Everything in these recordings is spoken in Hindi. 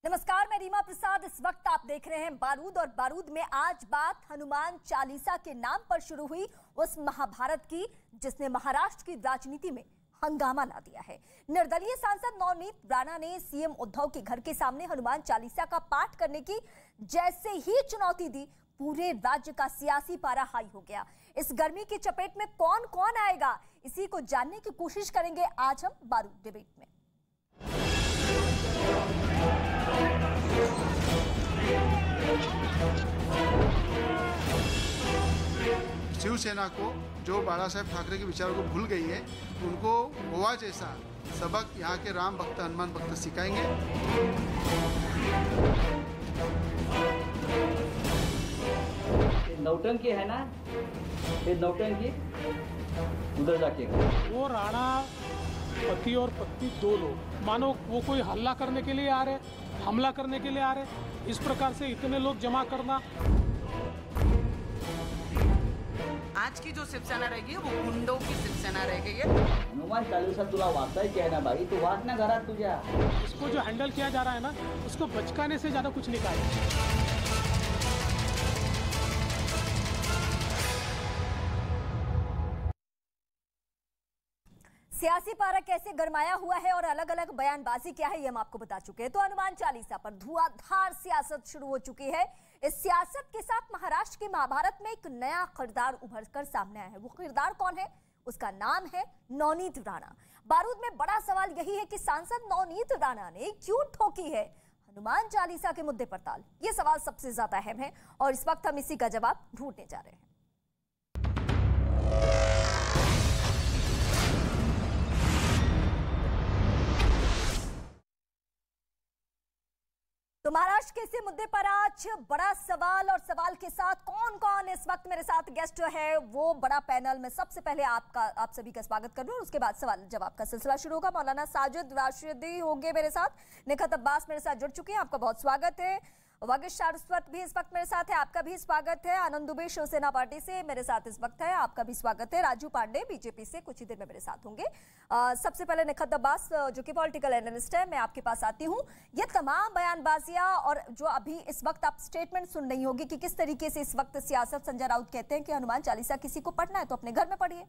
नमस्कार, मैं रीमा प्रसाद। इस वक्त आप देख रहे हैं बारूद, और बारूद में आज बात हनुमान चालीसा के नाम पर शुरू हुई, उस महाभारत की जिसने महाराष्ट्र की राजनीति में हंगामा ला दिया है। निर्दलीय सांसद नवनीत राणा ने सीएम उद्धव के घर के सामने हनुमान चालीसा का पाठ करने की जैसे ही चुनौती दी, पूरे राज्य का सियासी पारा हाई हो गया। इस गर्मी की चपेट में कौन कौन आएगा, इसी को जानने की कोशिश करेंगे आज हम बारूद डिबेट में। शिवसेना को, जो बाला साहेब ठाकरे के विचारों को भूल गई है, उनको गोवा जैसा सबक यहाँ के राम भक्त हनुमान भक्त सिखाएंगे। ये नौटंकी है ना, ये नौटंकी उधर जाके वो राणा पति और पत्नी दो लोग, मानो वो कोई हल्ला करने के लिए आ रहे, हमला करने के लिए आ रहे, इस प्रकार से इतने लोग जमा करना। आज की जो शिवसेना रहेगी वो गुंडों की शिवसेना रह गई है। हनुमान चालीसा तुला वाचायची आहे ना भाई, तू वाच ना घरात तुझ्या। इसको जो हैंडल किया जा रहा है ना, उसको बचकाने से ज्यादा कुछ नहीं कहा। सियासी पारा कैसे गरमाया हुआ है और अलग अलग बयानबाजी क्या है, ये हम आपको बता चुके हैं। तो हनुमान चालीसा पर धुआंधार सियासत शुरू हो चुकी है। इस सियासत के साथ महाराष्ट्र के महाभारत में एक नया किरदार उभर कर सामने आया है। वो किरदार कौन है? उसका नाम है नवनीत राणा। बारूद में बड़ा सवाल यही है कि सांसद नवनीत राणा ने क्यों ठोकी है हनुमान चालीसा के मुद्दे पर ताल। ये सवाल सबसे ज्यादा अहम है और इस वक्त हम इसी का जवाब ढूंढने जा रहे हैं। तो महाराष्ट्र के इसी मुद्दे पर आज बड़ा सवाल, और सवाल के साथ कौन कौन इस वक्त मेरे साथ गेस्ट है, वो बड़ा पैनल में सबसे पहले आप सभी का स्वागत कर लूं और उसके बाद सवाल जवाब का सिलसिला शुरू होगा। मौलाना साजिद राशिदी होंगे मेरे साथ, निखत अब्बास मेरे साथ जुड़ चुके हैं, आपका बहुत स्वागत है। वागिश सारस्वत भी इस वक्त मेरे साथ है, आपका भी स्वागत है। आनंद दुबे शिवसेना पार्टी से मेरे साथ इस वक्त है, आपका भी स्वागत है। राजू पांडे बीजेपी से कुछ ही देर में मेरे साथ होंगे। सबसे पहले निखत अब्बास जो कि पॉलिटिकल एनालिस्ट है, मैं आपके पास आती हूँ। ये तमाम बयानबाजियां और जो अभी इस वक्त आप स्टेटमेंट सुन रही होगी कि किस तरीके से इस वक्त सियासत, संजय राउत कहते हैं कि हनुमान चालीसा किसी को पढ़ना है तो अपने घर में पढ़िए।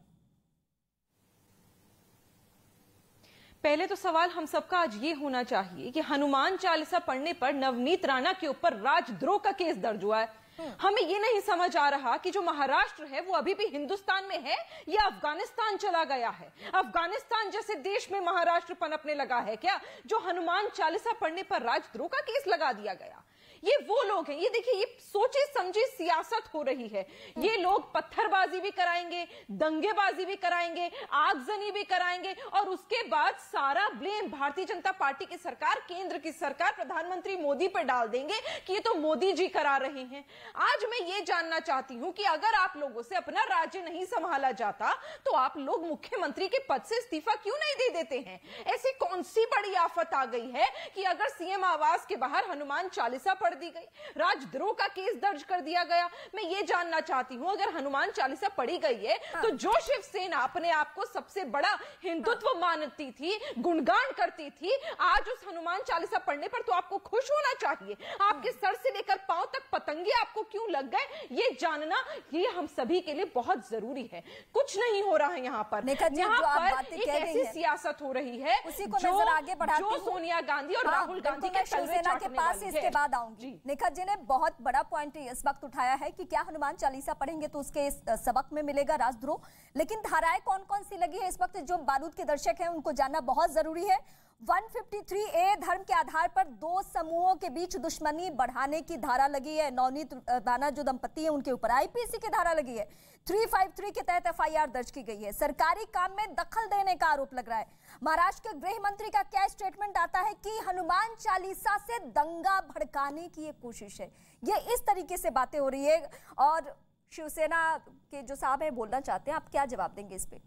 पहले तो सवाल हम सबका आज ये होना चाहिए कि हनुमान चालीसा पढ़ने पर नवनीत राणा के ऊपर राजद्रोह का केस दर्ज हुआ है। हमें ये नहीं समझ आ रहा कि जो महाराष्ट्र है वो अभी भी हिंदुस्तान में है या अफगानिस्तान चला गया है। अफगानिस्तान जैसे देश में महाराष्ट्र पनपने लगा है क्या, जो हनुमान चालीसा पढ़ने पर राजद्रोह का केस लगा दिया गया। ये वो लोग हैं, ये देखिए, ये सोचे समझे सियासत हो रही है। ये लोग पत्थरबाजी भी कराएंगे, दंगेबाजी भी कराएंगे, आगजनी भी कराएंगे और उसके बाद सारा ब्लेम भारतीय जनता पार्टी की सरकार, केंद्र की सरकार, प्रधानमंत्री मोदी पर डाल देंगे कि ये तो मोदी जी करा रहे हैं। आज मैं ये जानना चाहती हूं कि अगर आप लोगों से अपना राज्य नहीं संभाला जाता तो आप लोग मुख्यमंत्री के पद से इस्तीफा क्यों नहीं दे देते हैं? ऐसी कौन सी बड़ी आफत आ गई है कि अगर सीएम आवास के बाहर हनुमान चालीसा पढ़ दी गई, राजद्रोह का केस दर्ज कर दिया गया? मैं ये जानना चाहती हूं, अगर हनुमान चालीसा पढ़ी गई है तो जो शिवसेना अपने आप को सबसे बड़ा हिंदुत्व मानती थी, गुणगान करती थी, आज उस हनुमान चालीसा पढ़ने पर तो आपको खुश होना चाहिए। आपके सर से लेकर पांव तक पतंगे आपको क्यों लग गए, ये जानना ये हम सभी के लिए बहुत जरूरी है। कुछ नहीं हो रहा है यहाँ पर। यहाँ पर एक ऐसी सियासत हो रही है उसी को नजर आगे बढ़ाती हूं। जो सोनिया गांधी और राहुल गांधी के शिवसेना के पास इसके बाद आऊंगी। निखत जी ने बहुत बड़ा पॉइंट इस वक्त उठाया है कि क्या हनुमान चालीसा पढ़ेंगे तो उसके सबक में मिलेगा राजद्रोह, लेकिन धाराएं कौन कौन सी लगी है इस वक्त जो बारूद के दर्शक हैं उनको जानना बहुत जरूरी है। 153A धर्म के आधार पर दो समूहों के बीच दुश्मनी बढ़ाने की धारा लगी है। नवनीत राणा जो दंपति है उनके ऊपर आईपीसी की धारा लगी है। 353 के तहत एफआईआर दर्ज की गई है। सरकारी काम में दखल देने का आरोप लग रहा है। महाराष्ट्र के गृह मंत्री का क्या स्टेटमेंट आता है कि हनुमान चालीसा से दंगा भड़काने की एक कोशिश है। ये इस तरीके से बातें हो रही है और शिवसेना के जो साहब है बोलना चाहते हैं, आप क्या जवाब देंगे इस पे?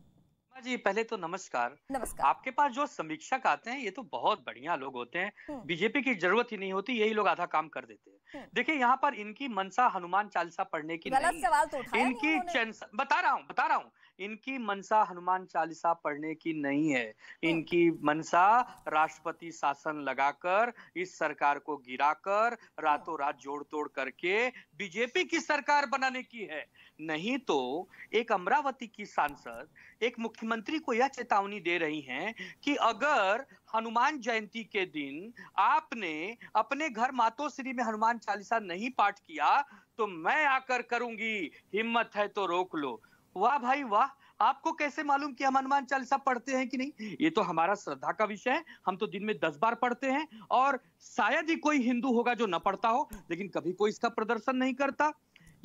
जी पहले तो नमस्कार। नमस्कार। आपके पास जो समीक्षक आते हैं ये तो बहुत बढ़िया लोग होते हैं, बीजेपी की जरूरत ही नहीं होती, यही लोग आधा काम कर देते हैं। देखिए यहाँ पर इनकी मनसा हनुमान चालीसा पढ़ने की नहीं, सवाल तो उठाया इनकी बता रहा हूँ इनकी मनसा हनुमान चालीसा पढ़ने की नहीं है। इनकी मनसा राष्ट्रपति शासन लगाकर इस सरकार को गिराकर रातों रात जोड़ तोड़ करके बीजेपी की सरकार बनाने की है। नहीं तो एक अमरावती की सांसद एक मुख्यमंत्री को यह चेतावनी दे रही हैं कि अगर हनुमान जयंती के दिन आपने अपने घर मातोश्री में हनुमान चालीसा नहीं पाठ किया तो मैं आकर करूंगी, हिम्मत है तो रोक लो। वाह भाई वाह, आपको कैसे मालूम कि हम हनुमान चालीसा पढ़ते हैं कि नहीं? ये तो हमारा श्रद्धा का विषय है। हम तो दिन में 10 बार पढ़ते हैं और शायद ही कोई हिंदू होगा जो न पढ़ता हो, लेकिन कभी कोई इसका प्रदर्शन नहीं करता।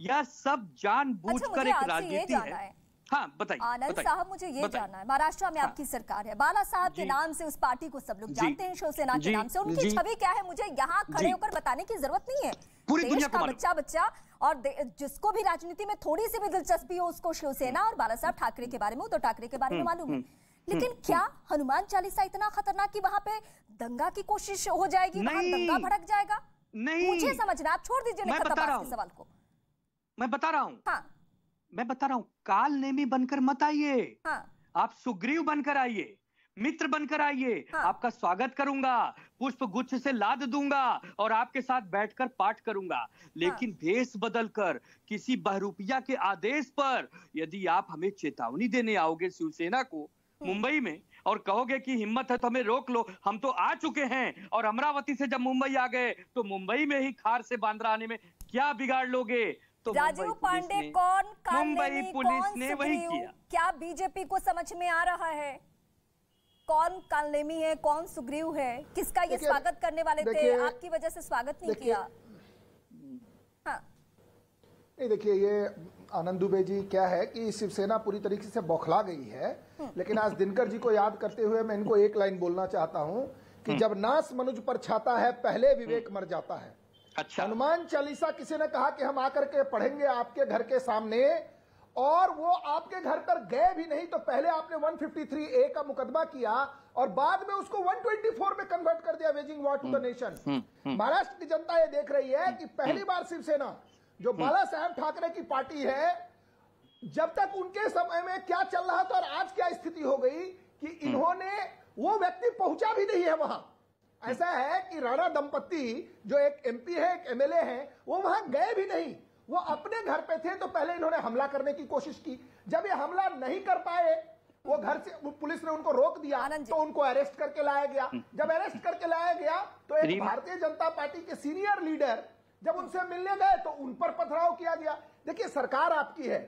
यह सब जानबूझकर एक राजनीति है। हाँ बताइए। आनंद साहब, मुझे ये जानना है, महाराष्ट्र में आपकी सरकार है, बाला साहब के नाम से उस पार्टी को सब लोग जानते हैं, शिवसेना के नाम से। उनकी छवि क्या है मुझे यहाँ खड़े होकर बताने की जरूरत नहीं है। पूरी देश दुनिया का बच्चा और जिसको भी राजनीति में थोड़ी सी भी दिलचस्पी हो उसको शिवसेना और बाला साहब ठाकरे के बारे में, उद्धव ठाकरे के बारे में मालूम है। लेकिन क्या हनुमान चालीसा इतना खतरनाक कि वहां पे दंगा की कोशिश हो जाएगी, वहां दंगा भड़क जाएगा? नहीं, मुझे समझना, आप छोड़ दीजिए निखत के सवाल को। मैं बता रहा हूँ। हाँ, मैं बता रहा हूँ, काल नेमी बनकर मत आइए। हाँ, आप सुग्रीव बनकर आइए, मित्र बनकर आइए। हाँ, आपका स्वागत करूंगा, पुष्प गुच्छ से लाद दूंगा और आपके साथ बैठकर पाठ करूंगा। लेकिन भेष बदलकर किसी बहरूपिया के आदेश पर यदि आप हमें चेतावनी देने आओगे शिवसेना को मुंबई में और कहोगे कि हिम्मत है तो हमें रोक लो, हम तो आ चुके हैं और अमरावती से जब मुंबई आ गए तो मुंबई में ही खार से बांद्रा आने में क्या बिगाड़ लोगे? तो राजीव पांडे कौन, मुंबई पुलिस ने वही किया। क्या बीजेपी को समझ में आ रहा है कौन कालनेमी है, कौन सुग्रीव है? किसका ये स्वागत करने वाले थे, आपकी वजह से स्वागत नहीं किया? हाँ, नहीं देखिए, ये आनंद दुबे जी क्या है कि शिवसेना पूरी तरीके से बौखला गई है। लेकिन आज दिनकर जी को याद करते हुए मैं इनको एक लाइन बोलना चाहता हूं कि जब नास मनुज पर छाता है पहले विवेक मर जाता है। अच्छा, हनुमान चालीसा किसी ने कहा कि हम आकर के पढ़ेंगे आपके घर के सामने, और वो आपके घर पर गए भी नहीं तो पहले आपने 153A का मुकदमा किया और बाद में उसको 124 में कन्वर्ट कर दिया, waging war to the nation. Maharashtra की जनता ये देख रही है कि पहली बार शिवसेना जो बाला साहेब ठाकरे की पार्टी है, जब तक उनके समय में क्या चल रहा था और आज क्या स्थिति हो गई कि इन्होंने, वो व्यक्ति पहुंचा भी नहीं है वहां। ऐसा है कि राणा दंपत्ति जो एक एमपी है, एक एमएलए है, वो वहां गए भी नहीं, वो अपने घर पे थे तो पहले इन्होंने हमला करने की कोशिश की। जब ये हमला नहीं कर पाए, वो घर से पुलिस ने उनको रोक दिया तो उनको अरेस्ट करके लाया गया। जब अरेस्ट करके लाया गया तो एक भारतीय जनता पार्टी के सीनियर लीडर जब उनसे मिलने गए तो उन पर पथराव किया गया। देखिए, सरकार आपकी है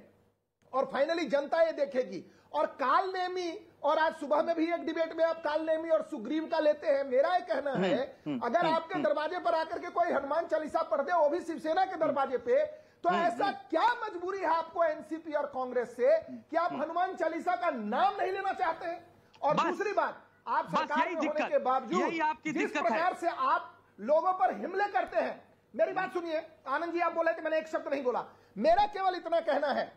और फाइनली जनता ये देखेगी। और काल नेमी, और आज सुबह में भी एक डिबेट में आप काल नेमी और सुग्रीव का लेते हैं। मेरा ये कहना है, अगर आपके दरवाजे पर आकर के कोई हनुमान चालीसा पढ़ दे, वो भी शिवसेना के दरवाजे पे, तो ऐसा क्या मजबूरी है आपको एनसीपी और कांग्रेस से कि आप हनुमान चालीसा का नाम नहीं लेना चाहते हैं? और दूसरी बात, आप सरकार में होने के बावजूद जिस प्रकार से आप लोगों पर हमले करते हैं, मेरी बात सुनिए आनंद जी, आप बोले थे, मैंने एक शब्द नहीं बोला। मेरा केवल इतना कहना है,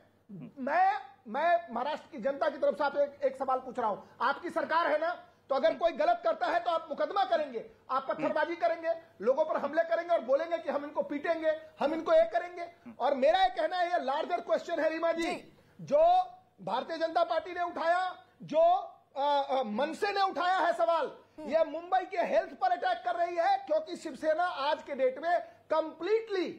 मैं महाराष्ट्र की जनता की तरफ से आप एक सवाल पूछ रहा हूं। आपकी सरकार है ना, तो अगर कोई गलत करता है तो आप मुकदमा करेंगे, आप पत्थरबाजी करेंगे, लोगों पर हमले करेंगे और बोलेंगे कि हम इनको पीटेंगे, हम इनको ये करेंगे। और मेरा ये कहना है, ये लार्जर क्वेश्चन है रीमा जी, जो भारतीय जनता पार्टी ने उठाया, जो मनसे ने उठाया है सवाल, ये मुंबई के हेल्थ पर अटैक कर रही है, क्योंकि शिवसेना आज के डेट में कंप्लीटली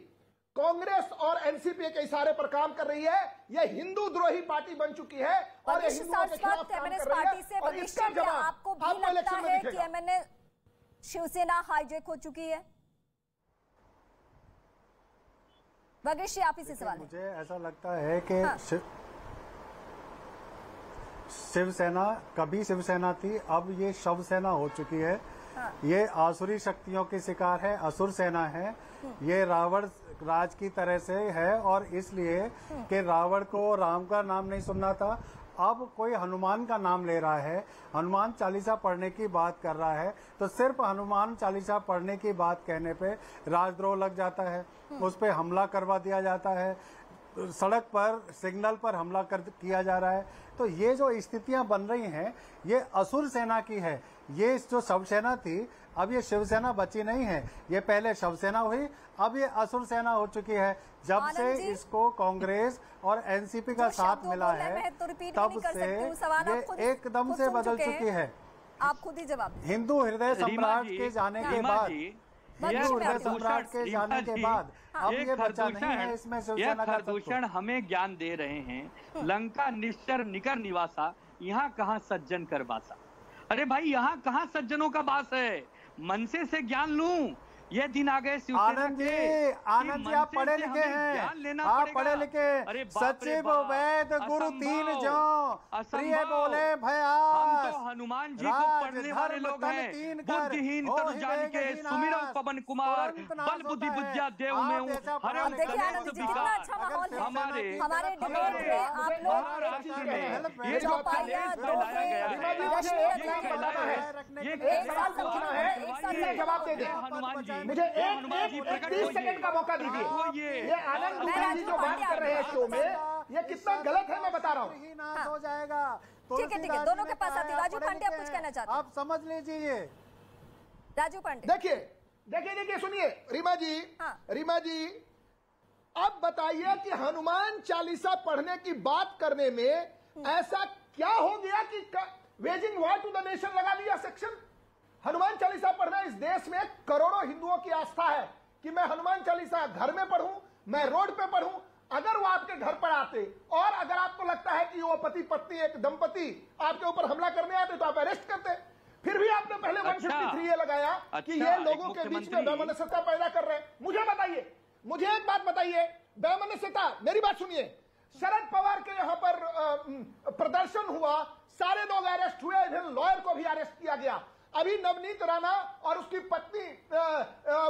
कांग्रेस और एनसीपी के इशारे पर काम कर रही है। यह हिंदू द्रोही पार्टी बन चुकी है और ये हिंदुओं के खिलाफ काम कर रही है। और इसका जवाब आपको भी लगता है कि एमएनए शिवसेना हाईजैक हो चुकी है? वगेश जी, आप इसी सवाल। मुझे ऐसा लगता है कि शिवसेना कभी शिवसेना थी, अब ये शव सेना हो चुकी है। ये आसुरी शक्तियों की शिकार है, असुर सेना है। ये रावण राज की तरह से है और इसलिए कि रावण को राम का नाम नहीं सुनना था, अब कोई हनुमान का नाम ले रहा है, हनुमान चालीसा पढ़ने की बात कर रहा है, तो सिर्फ हनुमान चालीसा पढ़ने की बात कहने पे राजद्रोह लग जाता है, उस पे हमला करवा दिया जाता है। सड़क पर सिग्नल पर हमला किया जा रहा है। तो ये जो स्थितियां बन रही हैं ये असुर सेना की है। ये जो शिवसेना थी अब ये शिवसेना बची नहीं है, ये पहले शिवसेना हुई अब ये असुर सेना हो चुकी है। जब से इसको कांग्रेस और एनसीपी का साथ मिला है तब से ये एकदम से बदल चुकी है। आप खुद ही जवाब दें। हिंदू हृदय सम्राट के जाने के बाद हिंदू हृदय सम्राट के जाने के बाद अब ये बचा नहीं है इसमें शिवसेना का प्रदूषण हमें ज्ञान दे रहे हैं। लंका निश्चर निकर निवासा, यहाँ कहाँ सज्जन कर बासा। अरे भाई यहाँ कहाँ सज्जनों का बास है। मनसे से ज्ञान लूं, ये दिन आ गए आनंद जी आप पढ़े लिखे हैं, आप पढ़े लिखे। सचिव वैद गुरु तीन जो प्रिय बोले भया। हम तो हनुमान जी को पढ़ने वाले लोग हैं। बुद्धिहीन तनु जान के सुमिरो पवन कुमार, बल बुद्धि विद्या देव में हूँ। हमारे ये जो प्रदेश फैलाया गया है, जवाब दे दे हनुमान जी। मुझे एक 30 सेकंड का मौका दीजिए। ये आनंद दुबे जी जो बात कर रहे हैं शो में, ये कितना गलत है मैं बता रहा हूँ। हो जाएगा। ठीक है, दोनों के पास आती। राजू पांडे आप कुछ कहना चाहते हैं? आप समझ लीजिए। राजू पांडे देखिए सुनिए रीमा जी अब बताइए कि हनुमान चालीसा पढ़ने की बात करने में ऐसा क्या हो गया कि waging war to the nation लगा दिया सेक्शन। हनुमान चालीसा पढ़ना इस देश में करोड़ों हिंदुओं की आस्था है कि मैं हनुमान चालीसा घर में पढ़ूं, मैं रोड पे पढ़ूं। अगर वो आपके घर पर आते और अगर आपको लगता है कि वो पति पत्नी एक दंपति आपके ऊपर हमला करने आते तो आप अरेस्ट करते। फिर भी आपने पहले 153 ये लगाया कि ये लोगों के बीच में वैमनस्यता पैदा कर रहे हैं। मुझे एक बात बताइए, वैमनस्यता, मेरी बात सुनिए। शरद पवार के यहाँ पर प्रदर्शन हुआ, सारे लोग अरेस्ट हुए, इधर लॉयर को भी अरेस्ट किया गया। अभी नवनीत राणा और उसकी पत्नी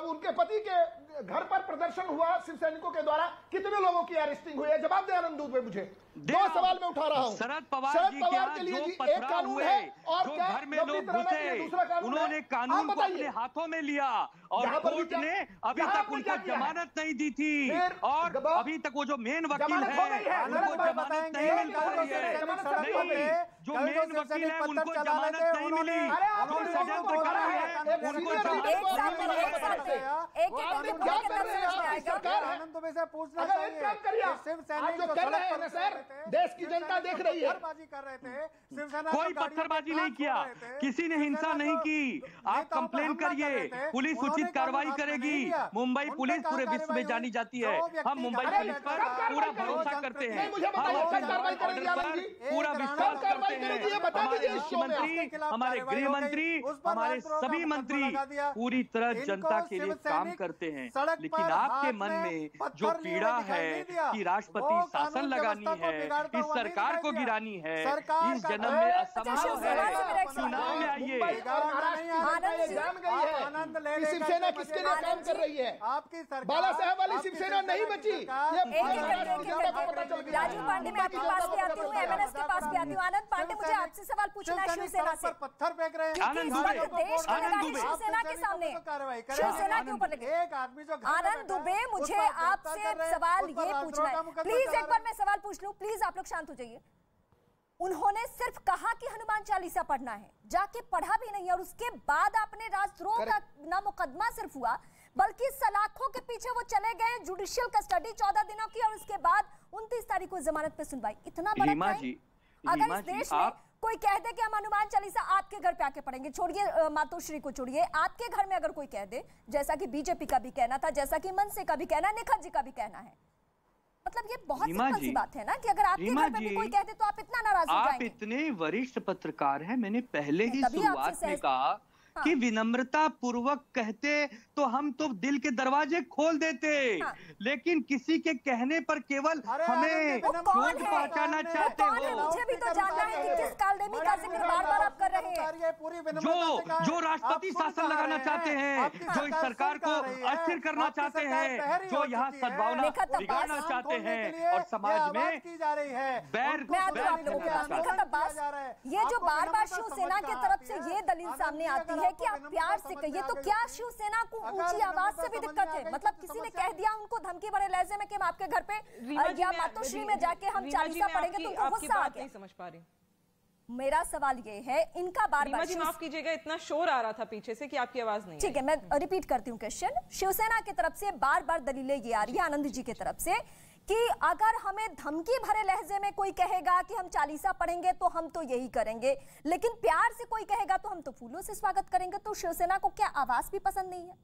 उनके पति के घर पर प्रदर्शन हुआ शिव सैनिकों के द्वारा, कितने लोगों की अरेस्टिंग हुई है? जवाब दे आनंद दुबे। मुझे दो सवाल मैं उठा रहा हूं। शरद पवार के लिए एक कानून है और जो क्या घर में लोग घुसे दूसरा कानून उन्होंने कानून को अपने हाथों में लिया और कोर्ट ने अभी तक उनको जमानत नहीं दी थी और अभी तक वो जो मेन वकील है उनको जमानत नहीं मिल पा रही है। जो मेन वकील है उनको जमानत नहीं मिली, जो षड्यंत्र कर रहे हैं उनको देश की जनता देख रही है। कोई पत्थरबाजी नहीं किया, किसी ने हिंसा नहीं की। आप कंप्लेन करिए, पुलिस उचित कार्रवाई करेगी। मुंबई पुलिस पूरे विश्व में जानी जाती है। हम मुंबई पुलिस पर पूरा भरोसा करते हैं, पूरा विश्वास करते हैं। हमारे मुख्यमंत्री, हमारे गृह मंत्री, हमारे सभी मंत्री पूरी तरह जनता के लिए काम करते हैं। लेकिन आपके मन में जो पीड़ा है कि राष्ट्रपति शासन लगानी है, इस सरकार को गिरानी है, इस जन्म में असंभव है। चुनाव में आइए। शिवसेना किसके लिए काम कर रही है? आपकी बाला साहब वाली शिवसेना नहीं बची। राजू पांडे मैं आपके पास भी आती हूँ, एमएनएस के पास भी आती हूँ। आनंद पांडे मुझे आपसे सवाल पूछना है शिवसेना से। पत्थर फेंक रहे हैं देश की निगाहें शिवसेना के सामने, शिवसेना के ऊपर लगे। एक आदमी जो आनंद दुबे मुझे आपसे सवाल ये पूछना है, प्लीज एक बार मैं सवाल पूछ लूं, प्लीज आप लोग शांत हो जाइए। उन्होंने सिर्फ कहा कि हनुमान चालीसा पढ़ना है, जाके पढ़ा भी नहीं और उसके बाद आपने राजद्रोह का ना मुकदमा सिर्फ हुआ बल्कि सलाखों के पीछे वो चले गए, जुडिशियल कस्टडी 14 दिनों की और उसके बाद 29 तारीख को जमानत पे सुनवाई। इतना बड़ा अगर इस देश में कोई कह दे कि हम हनुमान चालीसा आपके घर पे आके पढ़ेंगे, छोड़िए मातोश्री को छोड़िए, आपके घर में अगर कोई कह दे, जैसा कि बीजेपी का भी कहना था, जैसा कि मनसे का भी कहना, निखत जी का भी कहना है, मतलब ये बहुत सिंपल सी बात है ना कि अगर आपके घर पे भी कोई कह दे तो आप इतना नाराज हो जाएंगे। आप इतने वरिष्ठ पत्रकार हैं, मैंने पहले ही शुरुआत में कहा कि विनम्रता पूर्वक कहते तो हम तो दिल के दरवाजे खोल देते, लेकिन किसी के कहने पर केवल हमें चोट पहुंचाना चाहते हो। मुझे भी तो जानना है कि किस कालनेमी का जिक्र बार-बार आप कर रहे हैं। जो राष्ट्रपति शासन लगाना चाहते हैं, जो इस सरकार को अस्थिर करना चाहते हैं, जो यहाँ सद्भावना बिगाड़ना चाहते हैं और समाज में की जा रही है। ये जो बार बार शिवसेना की तरफ से ये दलील सामने आती है कि आप प्यार से कहिए, तो क्या शिवसेना को ऊंची आवाज से भी दिक्कत है? मतलब किसी ने कह दिया उनको धमकी भरे लहजे में कि हम आपके घर पे या मातोश्री में जाके हम चालीसा पढ़ेंगे तो उनको गुस्सा आ गया। समझ पा रही। मेरा सवाल ये है, इनका बार बार माफ कीजिएगा, इतना शोर आ रहा था पीछे से कि आपकी आवाज नहीं। ठीक है, मैं रिपीट करती हूँ क्वेश्चन। शिवसेना की तरफ से बार बार दलीलें ये आ रही है आनंद जी की तरफ से कि अगर हमें धमकी भरे लहजे में कोई कहेगा कि हम चालीसा पढ़ेंगे तो हम तो यही करेंगे, लेकिन प्यार से कोई कहेगा तो हम तो फूलों से स्वागत करेंगे। तो शिवसेना को क्या आवाज भी पसंद नहीं है?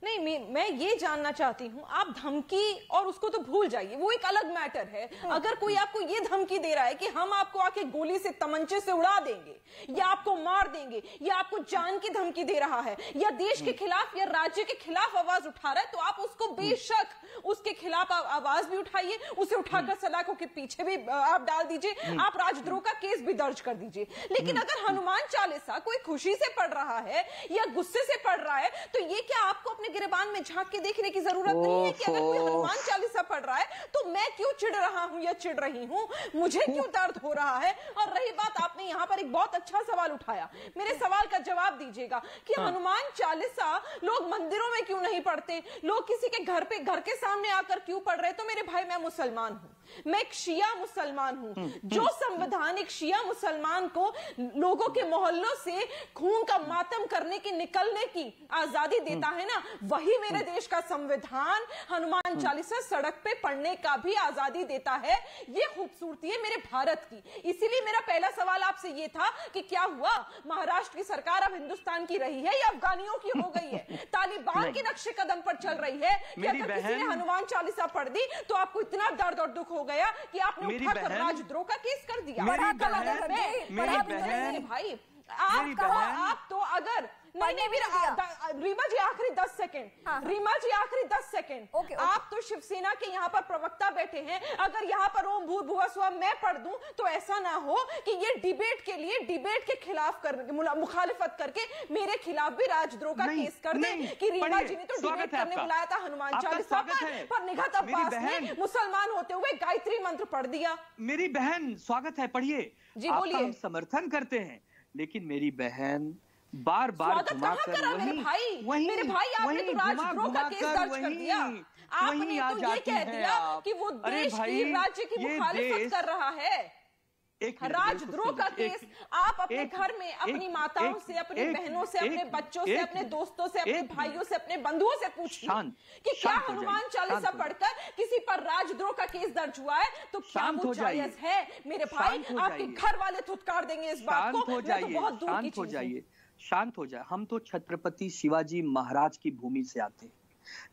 नहीं, मैं ये जानना चाहती हूँ, आप धमकी और उसको तो भूल जाइए, वो एक अलग मैटर है। अगर कोई आपको ये धमकी दे रहा है कि हम आपको आके गोली से, तमंचे से उड़ा देंगे या आपको मार देंगे या आपको जान की धमकी दे रहा है या देश के खिलाफ या राज्य के खिलाफ आवाज उठा रहा है, तो आप उसको बेशक उसके खिलाफ आवाज भी उठाइए, उसे उठाकर सलाखों के पीछे भी आप डाल दीजिए, आप राजद्रोह का केस भी दर्ज कर दीजिए। लेकिन अगर हनुमान चालीसा कोई खुशी से पढ़ रहा है या गुस्से से पढ़ रहा है, तो ये क्या आपको अपने गिरबान में झांक के देखने की जरूरत नहीं है कि अगर कोई हनुमान चालीसा पढ़ रहा है तो मैं क्यों चिढ़ रहा हूं या चिढ़ रही हूं, मुझे क्यों दर्द हो रहा है? और रही बात, आपने यहां पर एक बहुत अच्छा सवाल उठाया, मेरे सवाल का जवाब दीजिएगा कि हनुमान चालीसा लोग मंदिरों में क्यों नहीं पढ़ते, लोग किसी के घर पे, घर के सामने आकर क्यों पढ़ रहे? तो मेरे भाई, मैं मुसलमान हूं, मैं एक शिया मुसलमान हूं। जो संविधान एक शिया मुसलमान को लोगों के मोहल्लों से खून का मातम करने की, निकलने की आजादी देता है ना, वही मेरे देश का संविधान हनुमान चालीसा सड़क पे पढ़ने का भी आजादी देता है। ये खूबसूरती है मेरे भारत की। इसीलिए मेरा पहला सवाल आपसे ये था कि क्या हुआ, महाराष्ट्र की सरकार अब हिंदुस्तान की रही है या अफगानियों की हो गई है, तालिबान के नक्शे कदम पर चल रही है? क्या अगर किसी ने हनुमान चालीसा पढ़ दी तो आपको इतना दर्द और दुख हो गया कि आपने उठाकर राजद्रोह का केस कर दिया? भाई आप कहो, आप तो अगर नहीं रीमा जी आखिरी 10 सेकंड, रीमा जी आखिरी 10 सेकंड, आप तो शिवसेना के यहाँ पर प्रवक्ता बैठे हैं, अगर यहाँ पर ओम भूर्भुवः स्वः मैं पढ़ दूं तो ऐसा ना हो कि ये डिबेट के लिए, डिबेट के खिलाफ मुखालिफत करके मेरे खिलाफ भी राजद्रोह का केस कर दे कि रीमा जी ने तो डिबेट करने बुलाया था हनुमान चालीसा पर निगहत अब्बास ने मुसलमान होते हुए गायत्री मंत्र पढ़ दिया। मेरी बहन, स्वागत है, पढ़िए जी, बोलिए। हम समर्थन करते हैं, लेकिन मेरी बहन बार बार घुमाकर मेरे भाई आपने तो राजद्रोह का केस दर्ज कर दिया। आपने तो ये कह दिया कि वो देश की, राज्य की मुखालिफत कर रहा है। राजद्रोह का केस आप अपने घर में अपनी माताओं से, अपनी बहनों से, अपने बच्चों से, अपने दोस्तों से, अपने भाइयों से, अपने बंधुओं से पूछिए कि क्या हनुमान चालीसा पढ़कर किसी पर राजद्रोह का केस दर्ज हुआ है तो क्या वो जायज है? मेरे भाई, आपके घर वाले थुतकार देंगे इस बात को, मैं तो बहुत दूर की चीज हूं। शांत हो जाए। हम तो छत्रपति शिवाजी महाराज की भूमि से आते हैं,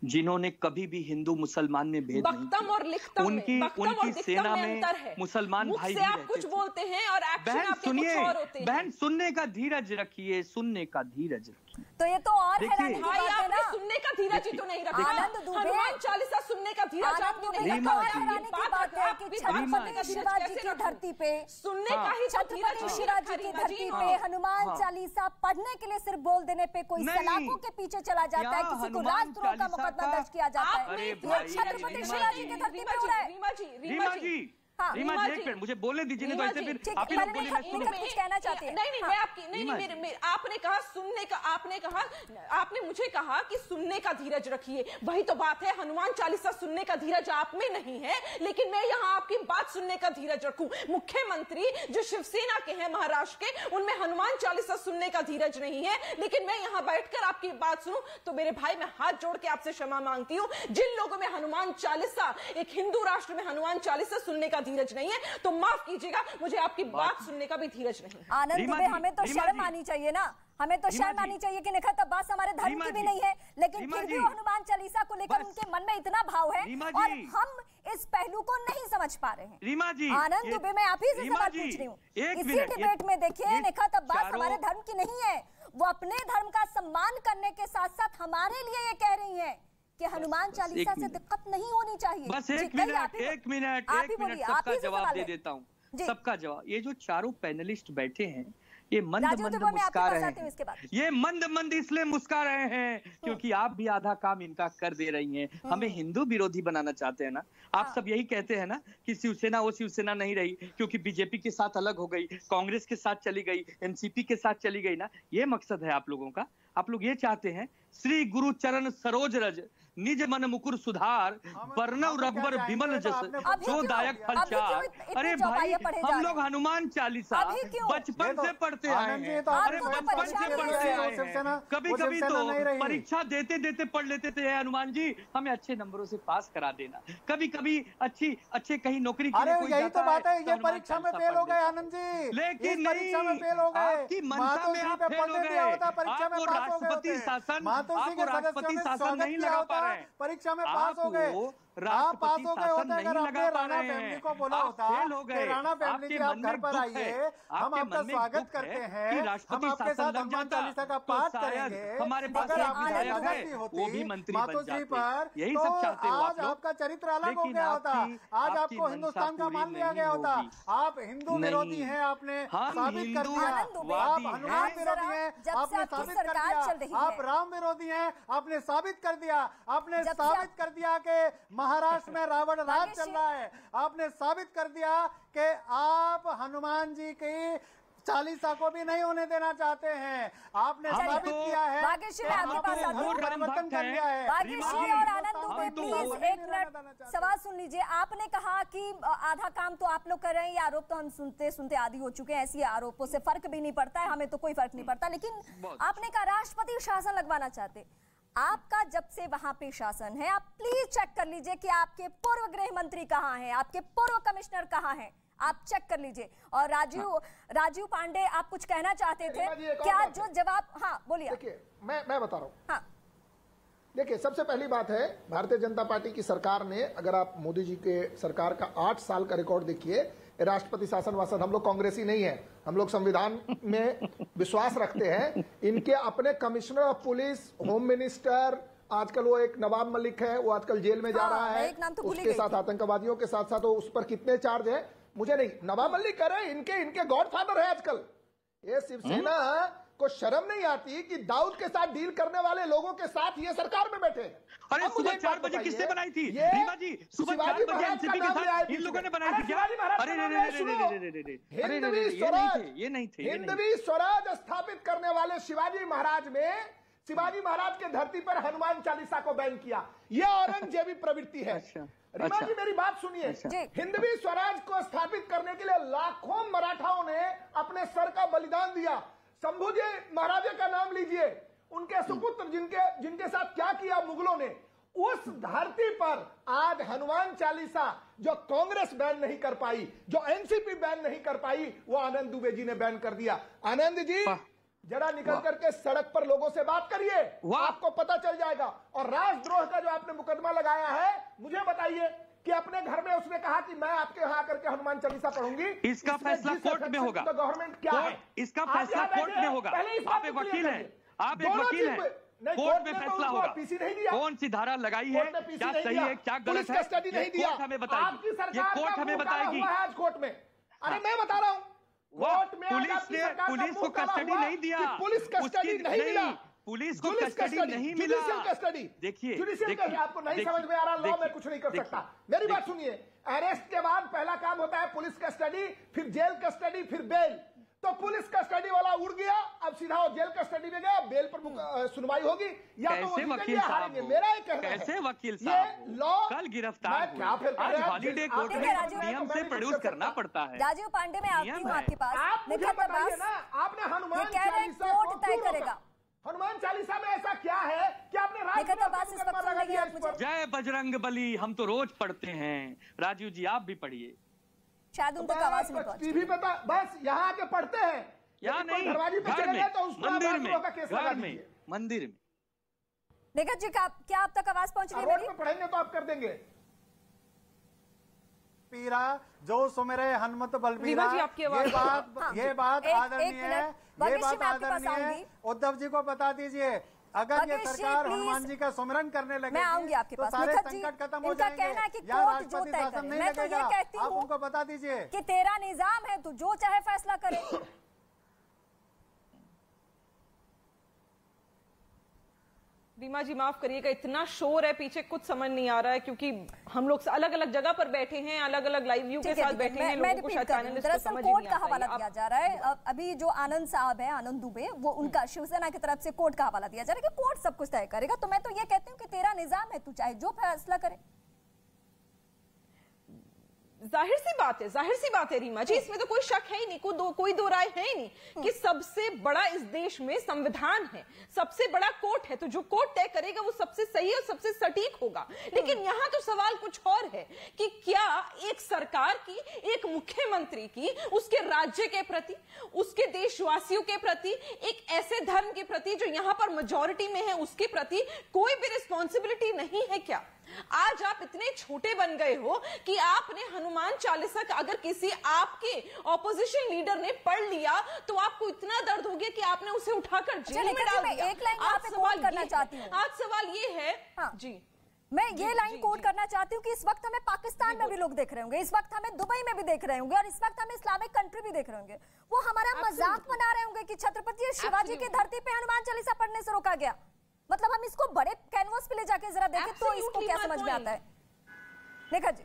जिन्होंने कभी भी हिंदू मुसलमान में भेद नहीं किया। और लिखतम उनकी सेना में मुसलमान भाई भी आप कुछ बोलते हैं और एक्शन आपके कुछ और होते हैं। बहन, सुनने का धीरज रखिए, सुनने का धीरज रखिए। तो ये तो और भाई, आपने सुनने का धीरज ही तो नहीं रखा। हनुमान चालीसा सुनने का धीरज आपने नहीं रखा। छत्रपति शिवाजी की धरती पे, सुनने का ही छत्रपति शिवाजी की धरती पे हनुमान चालीसा पढ़ने के लिए सिर्फ बोल देने पे कोई सलाखों के पीछे चला जाता है, किसी को राजद्रोह का मुकदमा दर्ज किया जाता है। ये छत्रपति शिवाजी की धरती पे हो रहा है। रीमा जी, एक मिनट मुझे बोलने दीजिए, नहीं तो ऐसे फिर आप ही लोग बोलिए, मैं सुनूं। कुछ कहना चाहती है? नहीं, मैं आपकी नहीं, आपने कहा सुनने का, आपने मुझे कहा कि सुनने का धीरज रखिए। वही तो बात है, हनुमान चालीसा सुनने का धीरज आप में नहीं है, लेकिन मैं यहाँ आपकी बात सुनने का धीरज रखूं। मुख्यमंत्री जो शिवसेना के हैं महाराष्ट्र के, उनमें हनुमान चालीसा सुनने का धीरज नहीं है, लेकिन मैं यहाँ बैठकर आपकी बात सुनूं तो मेरे भाई, मैं हाथ जोड़ के आपसे क्षमा मांगती हूँ। जिन लोगों में हनुमान चालीसा, एक हिंदू राष्ट्र में हनुमान चालीसा सुनने का धीरज नहीं है, तो माफ कीजिएगा, मुझे आपकी बात सुनने का भी धीरज नहीं। आनंद दुबे, हमें तो शर्म आनी चाहिए ना, हमें तो शर्म आनी चाहिए कि निखत अब्बास हमारे धर्म की भी नहीं है, लेकिन फिर भी हनुमान चालीसा को लेकर उनके मन में इतना भाव है और हम इस पहलू को नहीं समझ पा रहे हैं। रीमा जी, आनंद दुबे, मैं आप ही से सवाल पूछ रही हूँ। इसी डिबेट में देखिए, निखत अब्बास हमारे धर्म की नहीं है, वो अपने धर्म का सम्मान करने के साथ साथ हमारे लिए ये कह रही है कि हनुमान चालीसा से दिक्कत नहीं होनी चाहिए। बस एक मिनट सबका जवाब दे देता हूँ, सबका जवाब। ये जो चारों पैनलिस्ट बैठे हैं, ये मंद मंद मुस्का रहे हैं। ये मंद मंद इसलिए मुस्का रहे हैं क्योंकि आप भी आधा काम इनका कर दे रही हैं। हमें हिंदू विरोधी बनाना चाहते हैं ना। आप सब यही कहते हैं ना कि शिवसेना वो शिवसेना नहीं रही क्योंकि बीजेपी के साथ अलग हो गई, कांग्रेस के साथ चली गई, एनसीपी के साथ चली गई ना। ये मकसद है आप लोगों का। आप लोग ये चाहते हैं श्री गुरु चरण सरोज रज निज मन मुकुर सुधार वर्णव रघुबर विमल जस जो दायक फल चार। अरे भाई हम लोग हनुमान चालीसा बचपन से पढ़ते आए हैं। अरे बचपन से पढ़ते आए हैं। कभी कभी तो परीक्षा देते देते पढ़ लेते थे हनुमान जी हमें अच्छे नंबरों से पास करा देना। कभी कभी अच्छे कहीं नौकरी के लिए कोई यही तो बात है। ये परीक्षा में फेल हो गए आनंद जी, लेकिन परीक्षा में फेल हो गए। आपकी मनसा में आप फेल हो गए। आपको राष्ट्रपति शासन नहीं लगा पा रहे, परीक्षा में पास हो गए। आप पास हो गए होते अगर आपने राणा फैमिली को बोला होता कि राणा फैमिली जी आप घर पर आइए, हम आपका स्वागत करते हैं, हम आपके साथ हनुमान चालीसा का पाठ करेंगे। हमारे पास वो भी मंत्री बन जाते। पर यही सब चाहते हो आज आपका चरित्र अलग हो गया होता, आज आपको हिंदुस्तान का मान लिया गया होता। आप हिंदू विरोधी हैं, आपने साबित कर दिया। आप हनुमान विरोधी हैं, आपने साबित कर दिया। आप राम विरोधी हैं, आपने साबित कर दिया। आपने साबित कर दिया कि महाराष्ट्र में रावण राज चल रहा है। आपने साबित कर दिया कि आप हनुमान जी की चालीसा को भी नहीं होने देना चाहते हैं। आपने साबित किया है। परिवर्तन कर दिया है। भाग्यश्री और आनंद दुबे प्लीज एक मिनट सवाल सुन लीजिए। आपने कहा कि आधा काम तो आप लोग कर रहे हैं, ये आरोप तो हम सुनते सुनते आदी हो चुके हैं। ऐसी आरोपों से फर्क भी नहीं पड़ता है, हमें तो कोई फर्क नहीं पड़ता। लेकिन आपने कहा राष्ट्रपति शासन लगवाना चाहते। आपका जब से वहां पे शासन है, आप प्लीज चेक कर लीजिए कि आपके पूर्व गृह मंत्री कहां हैं, आपके पूर्व कमिश्नर कहां हैं, आप चेक कर लीजिए। और राजीव पांडे आप कुछ कहना चाहते थे क्या? जो जवाब, हाँ बोलिए। देखिए मैं बता रहा हूँ। हाँ देखिए, सबसे पहली बात है भारतीय जनता पार्टी की सरकार ने, अगर आप मोदी जी के सरकार का 8 साल का रिकॉर्ड देखिए, राष्ट्रपति शासन वासन, हम लोग कांग्रेसी नहीं है, हम लोग संविधान में विश्वास रखते हैं। इनके अपने commissioner of police, home minister, आजकल वो एक नवाब मलिक है, वो आजकल जेल में जा रहा है। उसके साथ आतंकवादियों के साथ साथ उस पर कितने चार्ज है मुझे नहीं, नवाब मलिक कर रहे हैं, इनके गॉडफादर है आजकल। ये शिवसेना को शर्म नहीं आती कि दाऊद के साथ डील करने वाले लोगों के साथ ये सरकार में बैठे। अरे सुबह 4 बजे किसने बनाई थी? रीवा जी सुबह 4 बजे एनसीपी के साथ इन लोगों ने बनाई थी क्या? अरे ये नहीं थे। हिंदवी स्वराज स्थापित करने वाले शिवाजी महाराज में, शिवाजी महाराज के धरती पर हनुमान चालीसा को बैन किया। यह औरंगजेबी प्रवृत्ति है। रीमा जी मेरी बात सुनिए। हिंदवी स्वराज को स्थापित करने के लिए लाखों मराठाओं ने अपने सर का बलिदान दिया। शंभूजी महाराजा का नाम लीजिए, उनके सुपुत्र जिनके साथ क्या किया मुगलों ने। उस धरती पर आज हनुमान चालीसा जो कांग्रेस बैन नहीं कर पाई, जो एनसीपी बैन नहीं कर पाई, वो आनंद दुबे जी ने बैन कर दिया। आनंद जी जरा निकल करके सड़क पर लोगों से बात करिए, आपको पता चल जाएगा। और राष्ट्रद्रोह का जो आपने मुकदमा लगाया है, मुझे बताइए कि अपने घर में उसने कहा कि मैं आपके यहाँ करके हनुमान चालीसा पढ़ूंगी। इसका फैसला कोर्ट में होगा। तो गवर्नमेंट क्या है? इसका फैसला कोर्ट में होगा। आप एक वकील हैं, आप एक वकील हैं, कोर्ट में फैसला होगा। पीसी नहीं दिया, कौन सी धारा लगाई है, क्या सही है क्या गलत है, कोर्ट हमें बताएगी। ये कोर्ट हमें बताएगी आज कोर्ट में। अरे मैं बता रहा हूँ, कोर्ट में पुलिस को कस्टडी नहीं दिया, पुलिस कस्टडी नहीं मिला, पुलिस को कस्टडी नहीं मिला। कस्टडी देखिए, आपको नहीं समझ में आ रहा, लॉ में कुछ नहीं कर सकता। मेरी बात सुनिए, अरेस्ट के बाद पहला काम होता है पुलिस कस्टडी, फिर जेल कस्टडी, फिर बेल। तो पुलिस कस्टडी वाला उड़ गया, अब सीधा वो जेल कस्टडी में गया, बेल पर सुनवाई होगी या तो वो वकील साहब, मेरा एक कहना है। कैसे वकील साहब लॉ कल गिरफ्तार हुए, आज हॉलीडे कोर्ट में नियम से प्रोड्यूस करना पड़ता है। राजीव पांडे में आती हूँ आपके पास। आप मुझे बताइए ना, आपने हनुमान चालीसा कोर्ट तय करेगा। हनुमान चालीसा में ऐसा क्या है कि आपने जय बजरंग बली हम तो रोज पढ़ते हैं। राजीव जी आप भी पढ़िए, शायद उन तक आवाज नहीं पहुंची। टीवी पे बस यहाँ आके पढ़ते हैं, यहाँ नहीं, दरवाजे पे चले गए तो उस पर मंदिर में मंदिर में। देखा जी, क्या आप तक आवाज पहुंच रही है मेरी? पढ़ेंगे तो आप कर देंगे। पीरा जो सुमेरे हनुमत बलबीरा, ये बात आदरणीय है, ये बात आदरणीय है। उद्धव जी को बता दीजिए, अगर ये सरकार हनुमान जी का सुमिरन करने लगे, मैं आऊंगी आपके पास। सारे संकट खत्म हो जाएंगे। कहना है कि कोर्ट जो तय करे, मैं तो ये कहती हूँ आप उनको बता दीजिए कि तेरा निजाम है, तू जो चाहे फैसला करे। रीमा जी माफ करिएगा, इतना शोर है पीछे, कुछ समझ नहीं आ रहा है क्योंकि हम लोग अलग अलग जगह पर बैठे हैं, अलग अलग लाइव व्यू के साथ बैठे हैं, लोगों को शायद चैनल दरअसल कोर्ट का हवाला दिया जा रहा है। अभी जो आनंद साहब है, आनंद दुबे, वो उनका शिवसेना की तरफ से कोर्ट का हवाला दिया जा रहा है कि कोर्ट सब कुछ तय करेगा। तो मैं तो ये कहती हूँ कि तेरा निजाम है, तू चाहे जो फैसला करे। जाहिर सी बात है रीमा जी, इसमें तो कोई शक है ही नहीं, कोई दो राय है ही नहीं कि सबसे बड़ा इस देश में संविधान है, सबसे बड़ा कोर्ट है, तो जो कोर्ट तय करेगा वो सबसे सही और सबसे सटीक होगा। लेकिन यहाँ तो सवाल कुछ और है कि क्या एक सरकार की, एक मुख्यमंत्री की, उसके राज्य के प्रति, उसके देशवासियों के प्रति, एक ऐसे धर्म के प्रति जो यहाँ पर मेजॉरिटी में है उसके प्रति कोई भी रिस्पॉन्सिबिलिटी नहीं है क्या? आज आप इतने छोटे बन गए हो कि आपने हनुमान चालीसा का अगर किसी आपके ऑपोजिशन लीडर ने पढ़ लिया तो आपको इतना दर्द हो गया कि आपने उसे उठाकर जेल में डाल दिया। एक लाइन यहाँ पे कोट करना चाहती हूँ। आज सवाल ये है, हाँ, जी मैं ये लाइन कोट करना चाहती हूँ कि इस वक्त हमें पाकिस्तान में भी लोग देख रहे होंगे, इस वक्त हमें दुबई में भी देख रहे होंगे और इस वक्त हमें इस्लामिक कंट्री भी देख रहे होंगे। वो हमारा मजाक बना रहे होंगे कि छत्रपति शिवाजी की धरती पे हनुमान चालीसा पढ़ने से रोका गया। मतलब हम इसको बड़े कैनवस पे ले जाके जरा देखें तो इसको क्या समझ में आता है? Nekha ji,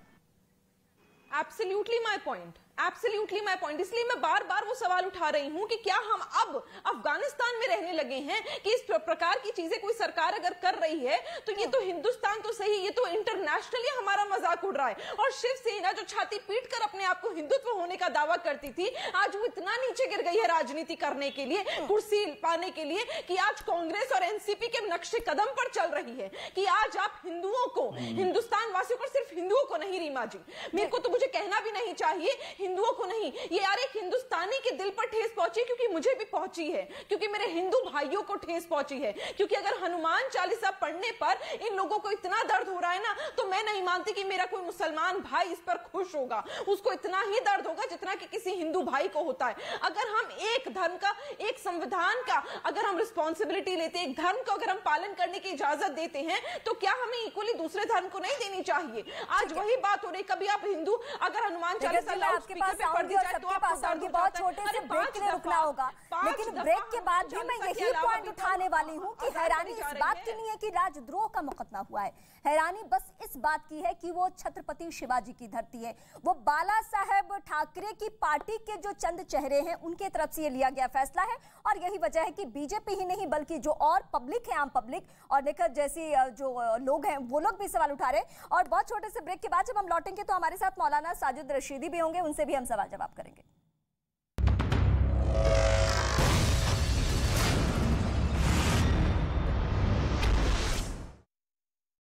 absolutely my point, absolutely my point. इसलिए मैं बार बार वो सवाल उठा रही हूं कि क्या हम अब अफगानिस्तान में रहने लगे हैं कि इस प्रकार की चीजें कोई सरकार अगर कर रही है तो ये तो हिंदुस्तान तो सही, ये तो इंटरनेशनली हमारा मजाक उड़ रहा है। और शिवसेना जो छाती पीट कर अपने आप को हिंदुत्व होने का दावा करती थी, आज वो इतना नीचे गिर गई है राजनीति करने के लिए, कुर्सी पाने के लिए, कि आज कांग्रेस और एनसीपी के नक्शे कदम पर चल रही है कि आज आप हिंदुओं को, हिंदुस्तान वासियों को, सिर्फ हिंदुओं को नहीं रीमा जी, मेरे को तो मुझे कहना भी नहीं चाहिए, हिंदुओं को नहीं, ये यार एक हिंदुस्तानी के दिल पर ठेस पहुंची, क्योंकि मुझे भी पहुंची है, क्योंकि मेरे हिंदू भाइयों को ठेस पहुंची है। क्योंकि अगर हनुमान चालीसा पढ़ने पर इन लोगों को इतना दर्द हो रहा है ना, तो मैं नहीं मानती कि मेरा कोई मुसलमान भाई इस पर खुश होगा। उसको इतना ही दर्द होगा जितना कि किसी हिंदू भाई को होता है। अगर हम एक धर्म का, एक संविधान का अगर हम रिस्पॉन्सिबिलिटी लेते, एक धर्म को अगर हम पालन करने की इजाजत देते हैं, तो क्या हमें इक्वली दूसरे धर्म को नहीं देनी चाहिए? आज वही बात हो रही, कभी आप हिंदू अगर हनुमान चालीसा आपके पास आऊंगी और सबके पास आऊंगी, बहुत छोटे से ब्रेक के लिए रुकना होगा, लेकिन ब्रेक के बाद भी मैं यही पॉइंट उठाने वाली हूँ कि हैरानी इस बात की नहीं है कि राजद्रोह का मुकदमा हुआ है, हैरानी बस इस बात की है कि वो छत्रपति शिवाजी की धरती है, वो बाला साहेब ठाकरे की पार्टी के जो चंद चेहरे हैं उनके तरफ से ये लिया गया फैसला है। और यही वजह है कि बीजेपी ही नहीं बल्कि जो और पब्लिक है, आम पब्लिक और नेकर जैसी जो लोग हैं वो लोग भी सवाल उठा रहे हैं। और बहुत छोटे से ब्रेक के बाद जब हम लौटेंगे तो हमारे साथ मौलाना साजिद रशीदी भी होंगे, उनसे भी हम सवाल जवाब करेंगे।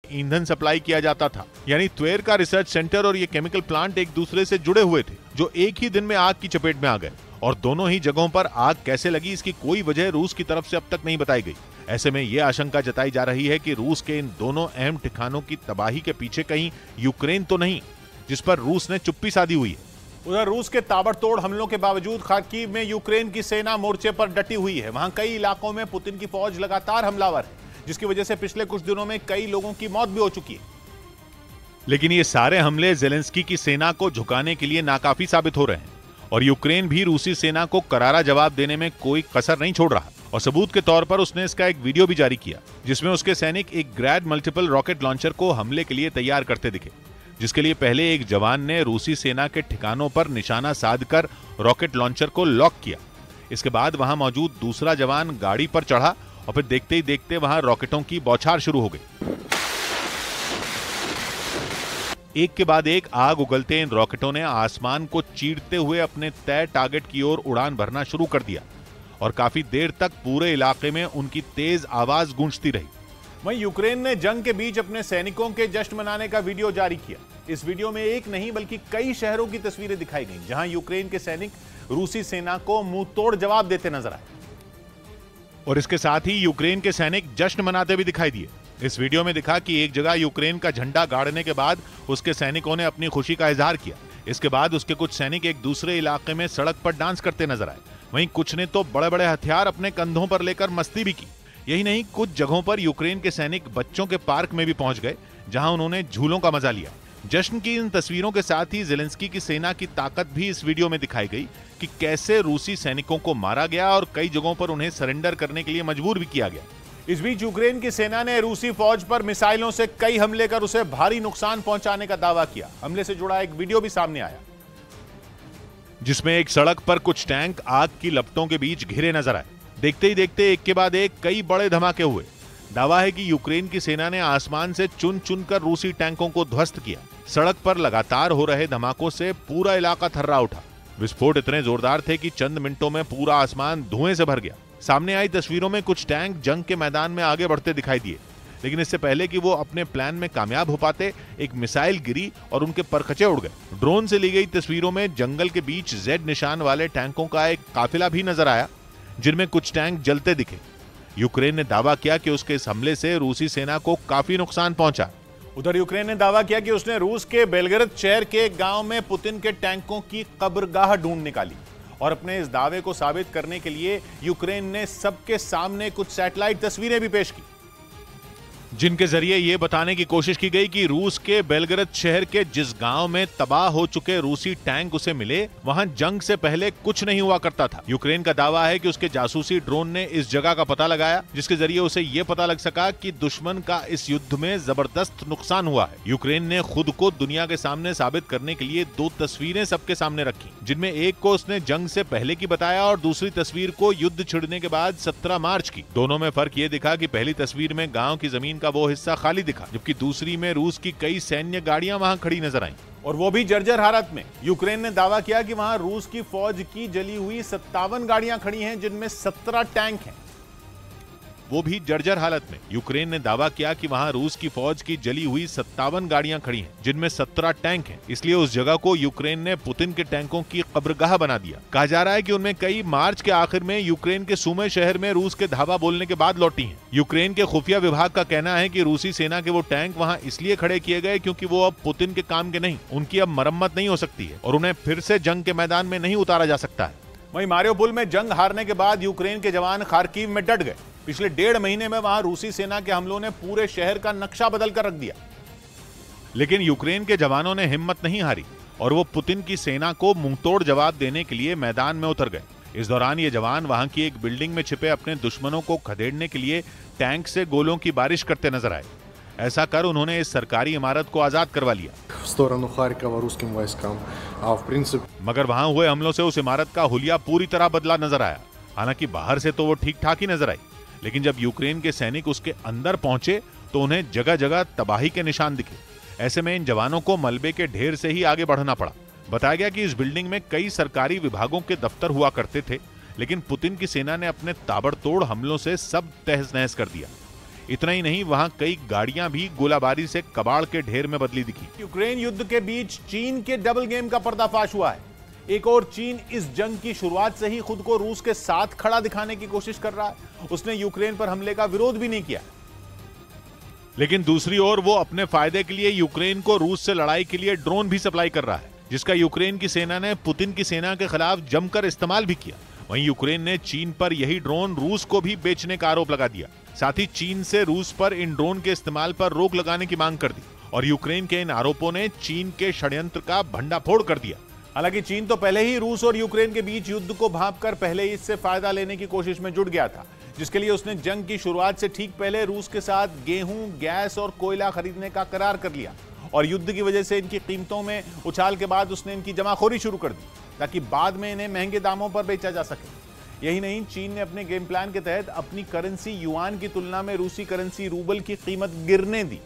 ईंधन सप्लाई किया जाता था, यानी त्वेर का रिसर्च सेंटर और ये केमिकल प्लांट एक दूसरे से जुड़े हुए थे, जो एक ही दिन में आग की चपेट में आ गए। और दोनों ही जगहों पर आग कैसे लगी, इसकी कोई वजह रूस की तरफ से अब तक नहीं बताई गई। ऐसे में यह आशंका जताई जा रही है कि रूस के इन दोनों अहम ठिकानों की तबाही के पीछे कहीं यूक्रेन तो नहीं, जिस पर रूस ने चुप्पी साधी हुई है। उधर रूस के ताबड़तोड़ हमलों के बावजूद खार्किव में यूक्रेन की सेना मोर्चे पर डटी हुई है। वहां कई इलाकों में पुतिन की फौज लगातार हमलावर है, जिसकी वजह से पिछले कुछ दिनों में कई लोगों की मौत भी हो चुकी है। लेकिन ये सारे हमले जेलेंस्की की सेना को झुकाने के लिए नाकाफी साबित हो रहे हैं और यूक्रेन भी रूसी सेना को करारा जवाब देने में कोई कसर नहीं छोड़ रहा। और सबूत के तौर पर उसने इसका एक वीडियो भी जारी किया, जिसमें उसके सैनिक एक ग्रैड मल्टीपल रॉकेट लॉन्चर को हमले के लिए तैयार करते दिखे, जिसके लिए पहले एक जवान ने रूसी सेना के ठिकानों पर निशाना साधकर रॉकेट लॉन्चर को लॉक किया। इसके बाद वहां मौजूद दूसरा जवान गाड़ी पर चढ़ा और फिर देखते ही देखते वहां रॉकेटों की बौछार शुरू हो गई। एक के बाद एक आग उगलते इन रॉकेटों ने आसमान को चीरते हुए अपने तय टारगेट की ओर उड़ान भरना शुरू कर दिया और काफी देर तक पूरे इलाके में उनकी तेज आवाज गूंजती रही। वहीं यूक्रेन ने जंग के बीच अपने सैनिकों के जश्न मनाने का वीडियो जारी किया। इस वीडियो में एक नहीं बल्कि कई शहरों की तस्वीरें दिखाई गईं, जहां यूक्रेन के सैनिक रूसी सेना को मुंह तोड़ जवाब देते नजर आए। और इसके साथ ही यूक्रेन के सैनिक जश्न मनाते भी दिखाई दिए। इस वीडियो में दिखा कि एक जगह यूक्रेन का झंडा गाड़ने के बाद उसके सैनिकों ने अपनी खुशी का इजहार किया। इसके बाद उसके कुछ सैनिक एक दूसरे इलाके में सड़क पर डांस करते नजर आए। वहीं कुछ ने तो बड़े बड़े हथियार अपने कंधों पर लेकर मस्ती भी की। यही नहीं, कुछ जगहों पर यूक्रेन के सैनिक बच्चों के पार्क में भी पहुंच गए, जहां उन्होंने झूलों का मजा लिया। जश्न की इन तस्वीरों के साथ ही जेलेंस्की की सेना की ताकत भी इस वीडियो में दिखाई गई कि कैसे रूसी सैनिकों को मारा गया और कई जगहों पर उन्हें सरेंडर करने के लिए मजबूर भी किया गया। इस बीच यूक्रेन की सेना ने रूसी फौज पर मिसाइलों से कई हमले कर उसे भारी नुकसान पहुंचाने का दावा किया। हमले से जुड़ा एक वीडियो भी सामने आया, जिसमें एक सड़क पर कुछ टैंक आग की लपटों के बीच घिरे नजर आए। देखते ही देखते एक के बाद एक कई बड़े धमाके हुए। दावा है कि यूक्रेन की सेना ने आसमान से चुन चुनकर रूसी टैंकों को ध्वस्त किया। सड़क पर लगातार हो रहे धमाकों से पूरा इलाका थर्रा उठा। विस्फोट इतने जोरदार थे कि चंद मिनटों में पूरा आसमान धुएं से भर गया। सामने आई तस्वीरों में कुछ टैंक जंग के मैदान में आगे बढ़ते दिखाई दिए, लेकिन इससे पहले कि वो अपने प्लान में कामयाब हो पाते, एक मिसाइल गिरी और उनके परखचे उड़ गए। ड्रोन से ली गई तस्वीरों में जंगल के बीच जेड निशान वाले टैंकों का एक काफिला भी नजर आया, जिनमें कुछ टैंक जलते दिखे। यूक्रेन ने दावा किया कि उसके इस हमले से रूसी सेना को काफी नुकसान पहुंचा। उधर यूक्रेन ने दावा किया कि उसने रूस के बेलगरद शहर के एक गांव में पुतिन के टैंकों की कब्रगाह ढूंढ निकाली और अपने इस दावे को साबित करने के लिए यूक्रेन ने सबके सामने कुछ सैटेलाइट तस्वीरें भी पेश की, जिनके जरिए यह बताने की कोशिश की गई कि रूस के बेलगरद शहर के जिस गांव में तबाह हो चुके रूसी टैंक उसे मिले, वहां जंग से पहले कुछ नहीं हुआ करता था। यूक्रेन का दावा है कि उसके जासूसी ड्रोन ने इस जगह का पता लगाया, जिसके जरिए उसे यह पता लग सका कि दुश्मन का इस युद्ध में जबरदस्त नुकसान हुआ है। यूक्रेन ने खुद को दुनिया के सामने साबित करने के लिए 2 तस्वीरें सबके सामने रखी, जिनमें एक को उसने जंग से पहले की बताया और दूसरी तस्वीर को युद्ध छिड़ने के बाद 17 मार्च की। दोनों में फर्क ये दिखा कि पहली तस्वीर में गाँव की जमीन का वो हिस्सा खाली दिखा, जबकि दूसरी में रूस की कई सैन्य गाड़ियां वहां खड़ी नजर आईं, और वो भी जर्जर हालत में। यूक्रेन ने दावा किया कि वहां रूस की फौज की जली हुई 57 गाड़ियां खड़ी हैं, जिनमें 17 टैंक हैं। वो भी जर्जर हालत में। यूक्रेन ने दावा किया कि वहां रूस की फौज की जली हुई 57 गाड़ियां खड़ी हैं, जिनमें 17 टैंक हैं। इसलिए उस जगह को यूक्रेन ने पुतिन के टैंकों की कब्रगाह बना दिया। कहा जा रहा है कि उनमें कई मार्च के आखिर में यूक्रेन के सूमे शहर में रूस के धावा बोलने के बाद लौटी हैं। यूक्रेन के खुफिया विभाग का कहना है कि रूसी सेना के वो टैंक वहां इसलिए खड़े किए गए क्योंकि वो अब पुतिन के काम के नहीं, उनकी अब मरम्मत नहीं हो सकती है और उन्हें फिर से जंग के मैदान में नहीं उतारा जा सकता है। वहीं मारियोपोल में जंग हारने के बाद यूक्रेन के जवान खार्किव में डट गए। पिछले 1.5 महीने में वहां रूसी सेना के हमलों ने पूरे शहर का नक्शा बदल कर रख दिया, लेकिन यूक्रेन के जवानों ने हिम्मत नहीं हारी और वो पुतिन की सेना को मुंहतोड़ जवाब देने के लिए मैदान में उतर गए। इस दौरान ये जवान वहां की एक बिल्डिंग में छिपे अपने दुश्मनों को खदेड़ने के लिए टैंक से गोलों की बारिश करते नजर आए। ऐसा कर उन्होंने इस सरकारी इमारत को आजाद करवा लिया। मगर वहां हुए हमलों से उस इमारत का हुलिया पूरी तरह बदला नजर आया। हालांकि बाहर से तो वो ठीक ठाक ही नजर आई, लेकिन जब यूक्रेन के सैनिक उसके अंदर पहुंचे तो उन्हें जगह जगह तबाही के निशान दिखे। ऐसे में इन जवानों को मलबे के ढेर से ही आगे बढ़ना पड़ा। बताया गया कि इस बिल्डिंग में कई सरकारी विभागों के दफ्तर हुआ करते थे, लेकिन पुतिन की सेना ने अपने ताबड़तोड़ हमलों से सब तहस नहस कर दिया। इतना ही नहीं, वहां कई गाड़ियां भी गोलाबारी से कबाड़ के ढेर में बदली दिखी। यूक्रेन युद्ध के बीच चीन के डबल गेम का पर्दाफाश हुआ है। एक और चीन इस जंग की शुरुआत से ही खुद को रूस के साथ खड़ा दिखाने की कोशिश कर रहा है। उसने यूक्रेन पर हमले का विरोध भी नहीं किया, लेकिन दूसरी ओर वो अपने फायदे के लिए यूक्रेन को रूस से लड़ाई के लिए ड्रोन भी सप्लाई कर रहा है, जिसका यूक्रेन की सेना ने पुतिन की सेना के खिलाफ जमकर इस्तेमाल भी किया। वहीं यूक्रेन ने चीन पर यही ड्रोन रूस को भी बेचने का आरोप लगा दिया। साथ ही चीन से रूस पर इन ड्रोन के इस्तेमाल पर रोक लगाने की मांग कर दी और यूक्रेन के इन आरोपों ने चीन के षड्यंत्र का भंडाफोड़ कर दिया। हालांकि चीन तो पहले ही रूस और यूक्रेन के बीच युद्ध को भांपकर पहले ही इससे फायदा लेने की कोशिश में जुट गया था, जिसके लिए उसने जंग की शुरुआत से ठीक पहले रूस के साथ गेहूं, गैस और कोयला खरीदने का करार कर लिया और युद्ध की वजह से इनकी कीमतों में उछाल के बाद उसने इनकी जमाखोरी शुरू कर दी ताकि बाद में इन्हें महंगे दामों पर बेचा जा सके। यही नहीं, चीन ने अपने गेम प्लान के तहत अपनी करेंसी युआन की तुलना में रूसी करेंसी रूबल की कीमत गिरने दी।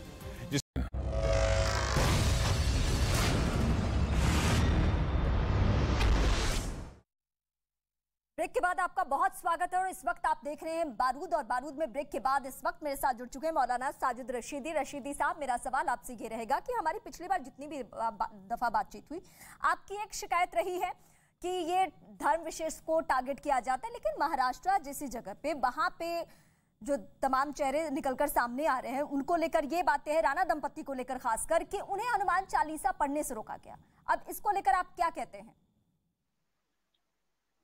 ब्रेक के बाद आपका बहुत स्वागत है और इस वक्त आप देख रहे हैं बारूद, और बारूद में ब्रेक के बाद इस वक्त मेरे साथ जुड़ चुके हैं मौलाना साजिद रशीदी। रशीदी साहब, मेरा सवाल आपसे ये रहेगा कि हमारी पिछली बार जितनी भी दफा बातचीत हुई, आपकी एक शिकायत रही है कि ये धर्म विशेष को टारगेट किया जाता है, लेकिन महाराष्ट्र जैसी जगह पे वहां पे जो तमाम चेहरे निकलकर सामने आ रहे हैं उनको लेकर ये बातें हैं, राणा दंपति को लेकर खासकर, कि उन्हें हनुमान चालीसा पढ़ने से रोका गया। अब इसको लेकर आप क्या कहते हैं?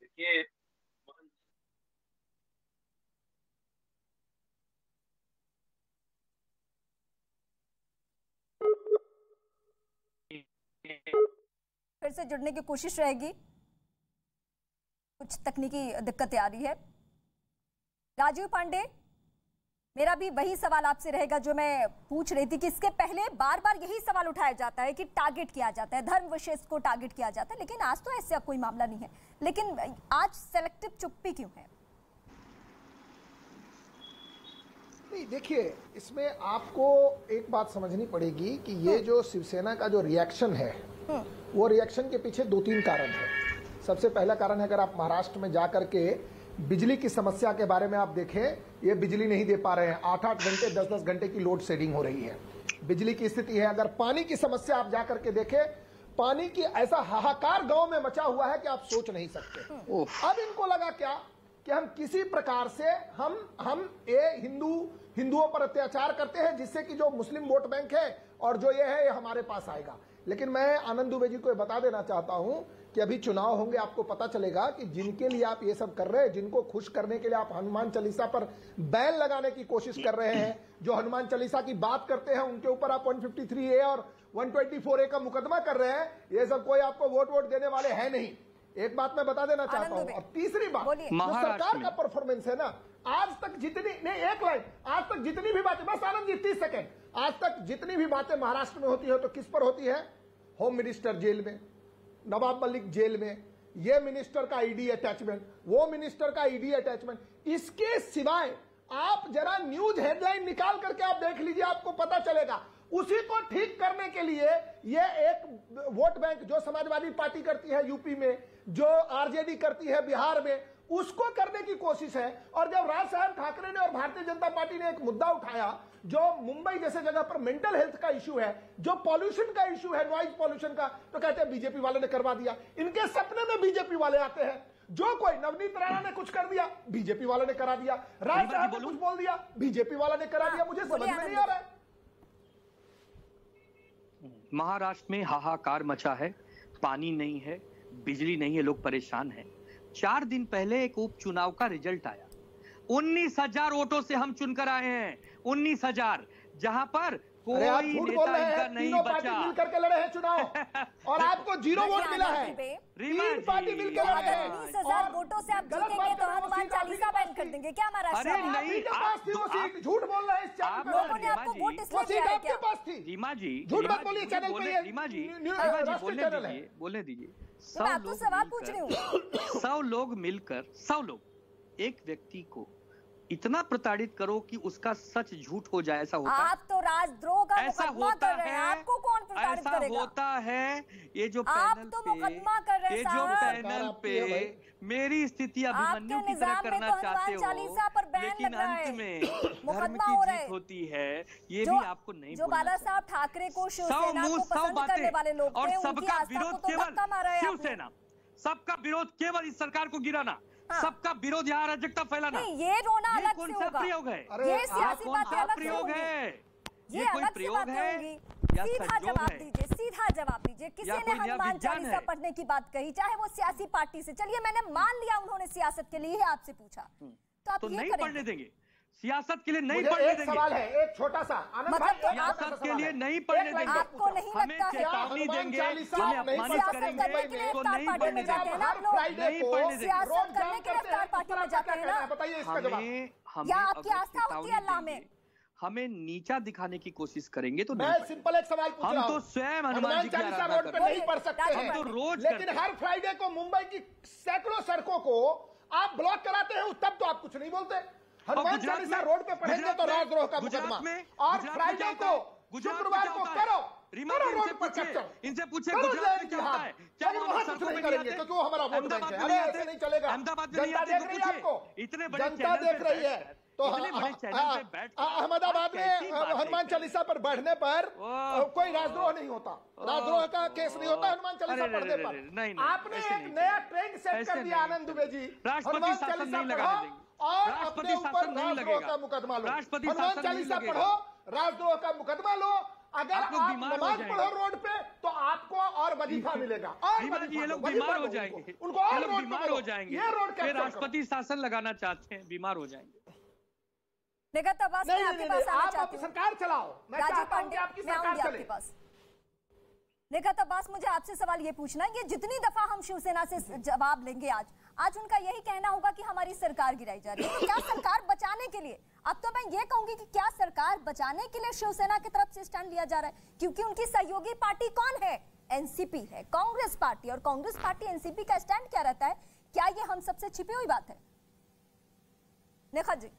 देखिए, फिर से जुड़ने की कोशिश रहेगी, कुछ तकनीकी दिक्कतें आ रही है। राजीव पांडे, मेरा भी वही सवाल आपसे रहेगा जो मैं पूछ रही थी कि इसके पहले बार बार यही सवाल उठाया जाता है कि टारगेट किया जाता है, धर्म विशेष को टारगेट किया जाता है, लेकिन आज तो ऐसा कोई मामला नहीं है। लेकिन आज सेलेक्टिव चुप्पी क्यों है? नहीं, देखिए, इसमें आपको एक बात समझनी पड़ेगी कि ये जो शिवसेना का जो रिएक्शन है वो रिएक्शन के पीछे 2-3 कारण है। सबसे पहला कारण है, अगर आप महाराष्ट्र में जाकर के बिजली की समस्या के बारे में आप देखें, ये बिजली नहीं दे पा रहे हैं, 8-8 घंटे 10-10 घंटे की लोड शेडिंग हो रही है, बिजली की स्थिति है। अगर पानी की समस्या आप जाकर के देखें, पानी की ऐसा हाहाकार गांव में मचा हुआ है कि आप सोच नहीं सकते। अब इनको लगा क्या कि हम किसी प्रकार से हम ये हिंदुओं पर अत्याचार करते हैं, जिससे कि जो मुस्लिम वोट बैंक है और जो ये है ये हमारे पास आएगा। लेकिन मैं आनंद दुबे जी को बता देना चाहता हूं कि अभी चुनाव होंगे, आपको पता चलेगा कि जिनके लिए आप ये सब कर रहे हैं, जिनको खुश करने के लिए आप हनुमान चालीसा पर बैन लगाने की कोशिश कर रहे हैं, जो हनुमान चालीसा की बात करते हैं, उनके ऊपर आप 153A और 124A का मुकदमा कर रहे हैं, ये सब कोई आपको वोट देने वाले हैं नहीं। एक बात मैं बता देना चाहता हूं। और तीसरी बात, जो सरकार का परफॉर्मेंस है ना, आज तक जितनी नहीं, एक लाइन, आज तक जितनी भी बातें, बस आनंद जी 30 सेकेंड, आज तक जितनी भी बातें महाराष्ट्र में होती है तो किस पर होती है? होम मिनिस्टर जेल में, नवाब मलिक जेल में, ये मिनिस्टर का ईडी अटैचमेंट, वो मिनिस्टर का ईडी अटैचमेंट। इसके सिवाय आप जरा न्यूज हेडलाइन निकाल करके आप देख लीजिए, आपको पता चलेगा। उसी को ठीक करने के लिए ये एक वोट बैंक जो समाजवादी पार्टी करती है यूपी में, जो आरजेडी करती है बिहार में, उसको करने की कोशिश है। और जब राज साहब ठाकरे ने और भारतीय जनता पार्टी ने एक मुद्दा उठाया जो मुंबई जैसे जगह पर मेंटल हेल्थ का इश्यू है, जो पॉल्यूशन का इश्यू है, नॉइज पॉल्यूशन का, तो कहते हैं बीजेपी वाले ने करवा दिया। इनके सपने में बीजेपी वाले आते हैं। जो कोई नवनीत राणा ने कुछ कर दिया, बीजेपी वाले ने करा दिया। राज साहब ने कुछ बोल दिया, बीजेपी वाला ने करा दिया। मुझे समझ में नहीं आ रहा है। महाराष्ट्र में हाहाकार मचा है, पानी नहीं है, बिजली नहीं है, लोग परेशान हैं। 4 दिन पहले एक उपचुनाव का रिजल्ट आया, 19,000 वोटों से हम चुनकर आए हैं। 19,000, जहां पर कोई नेता इनका नहीं बचा। मिल करके लड़े हैं चुनाव और आपको 0 वोट मिला है। 3 पार्टी मिलकर लड़े हैं। 19,000 वोटों से आप जीतेंगे तो हनुमान चालीसा बैन कर देंगे क्या महाराष्ट्र में? नहीं, झूठ बोल रहे हैं। आप लोगों ने आपको वोट इसलिए दिया है क्या? पास थी। रीमा जी, झूठ मत बोलिए, चैनल पे रीमा जी बोलने दीजिए। मैं आपको सवाल पूछ रही हूँ। 100 लोग मिलकर, 100 लोग एक व्यक्ति को इतना प्रताड़ित करो कि उसका सच झूठ हो जाए, ऐसा होता है? आप तो राजद्रोह का ऐसा मुकदमा होता कर रहे हैं, आपको कौन प्रताड़ित करेगा? ऐसा होता है। ये जो आप पैनल तो पे, मुकदमा कर रहे हैं ये जो पैनल पे मेरी स्थिति अभिमन्यु की तरह करना चाहते हो, लेकिन अंत में धर्म की जीत होती है, ये भी आपको नहीं जो बाला साहब ठाकरे को शिवसेना को पसंद करने वाले लोग और थे, सबका विरोध केवल शिवसेना, सबका विरोध केवल इस सरकार को गिराना, सबका विरोध यहाँ अराजकता फैलाना। ये रोना ये अलग कौन से सा होगा। प्रयोग है? ये सियासी बातें अलग से प्रयोग है? ये कोई प्रयोग है? सीधा जवाब दीजिए, सीधा जवाब दीजिए। किसी ने हनुमान चालीसा पढ़ने की बात कही, चाहे वो सियासी पार्टी से, चलिए मैंने मान लिया उन्होंने सियासत के लिए आपसे पूछा, तो आप ये नहीं करेंगे? पढ़ने देंगे, सियासत के लिए नहीं मुझे पढ़ने एक देंगे। सवाल है, एक छोटा सा, मतलब सियासत के लिए नहीं पढ़ने देंगे। आपको नहीं हमें लगता है चेतावनी देंगे, हमें अपमानित सियासत करेंगे करने के लिए तो इफ्तार नहीं पार्टी पढ़ने में जाते हैं ना आप देंगे। लोग? नहीं पढ़ने देंगे। सियासत करने के लिए इफ्तार पार्टी में जाते हैं ना? बताइए इसका जवाब। या आपकी आस्था होती है अल्लाह में? हमें नीचा दिखाने की कोशिश करेंगे तो मैं सिंपल एक सवाल पूछ रहा हूं। हम तो स्वयं हनुमान जी की चालीसा आराधना रोड पे नहीं पढ़ सकते हैं, तो रोज लेकिन हर फ्राइडे को मुंबई की सैकड़ों सड़कों को आप ब्लॉक कराते हैं, तब तो आप कुछ नहीं बोलते। हनुमान चालीसा रोड पे पढ़ेंगे तो राजद्रोह का मुकदमा, और फ्राइडे को, शुक्रवार को करो रोड पर चक्कर। इनसे पूछे गुजरात में क्या होता है? क्या वहां कुछ नहीं करेंगे क्योंकि वो हमारा वोट बैंक है। अरे ऐसे नहीं चलेगा। अहमदाबाद जनता देख रही है आपको, इतने बड़े जनता देख रही है। तो अहमदाबाद में हनुमान चालीसा पर बढ़ने पर कोई राजद्रोह नहीं होता, राजद्रोह का केस नहीं होता हनुमान चालीसा पढ़ने पर। आपने एक नया ट्रेंड सेट कर दिया आनंद दुबे जी, हनुमान चालीसा पढ़ो और अपने ऊपर राजद्रोह का मुकदमा लो। हनुमान चालीसा पढ़ो, राजद्रोह का मुकदमा लो। अगर आप नमाज पढ़ो रोड पे तो आपको और वजीफा मिलेगा, और ये लोग बीमार हो जाएंगे, उनको और रोड बीमार हो जाएंगे। ये रोड फिर राष्ट्रपति शासन लगाना चाहते हैं, बीमार हो जाएंगे। आप सरकार चलाओ, मैं चाहता हूं कि आपकी सरकार चले। निगत अब्बास, मुझे आपसे सवाल ये पूछना है, ये जितनी दफा हम शिवसेना से जवाब लेंगे आज उनका यही कहना होगा कि हमारी सरकार गिराई जा रही है। तो क्या सरकार बचाने के लिए अब तो मैं ये कहूंगी कि क्या सरकार बचाने के लिए शिवसेना की तरफ से स्टैंड लिया जा रहा है, क्योंकि उनकी सहयोगी पार्टी कौन है? एनसीपी है, कांग्रेस पार्टी। और कांग्रेस पार्टी एनसीपी का स्टैंड क्या रहता है? क्या ये हम सबसे छिपी हुई बात है? नेखा जी,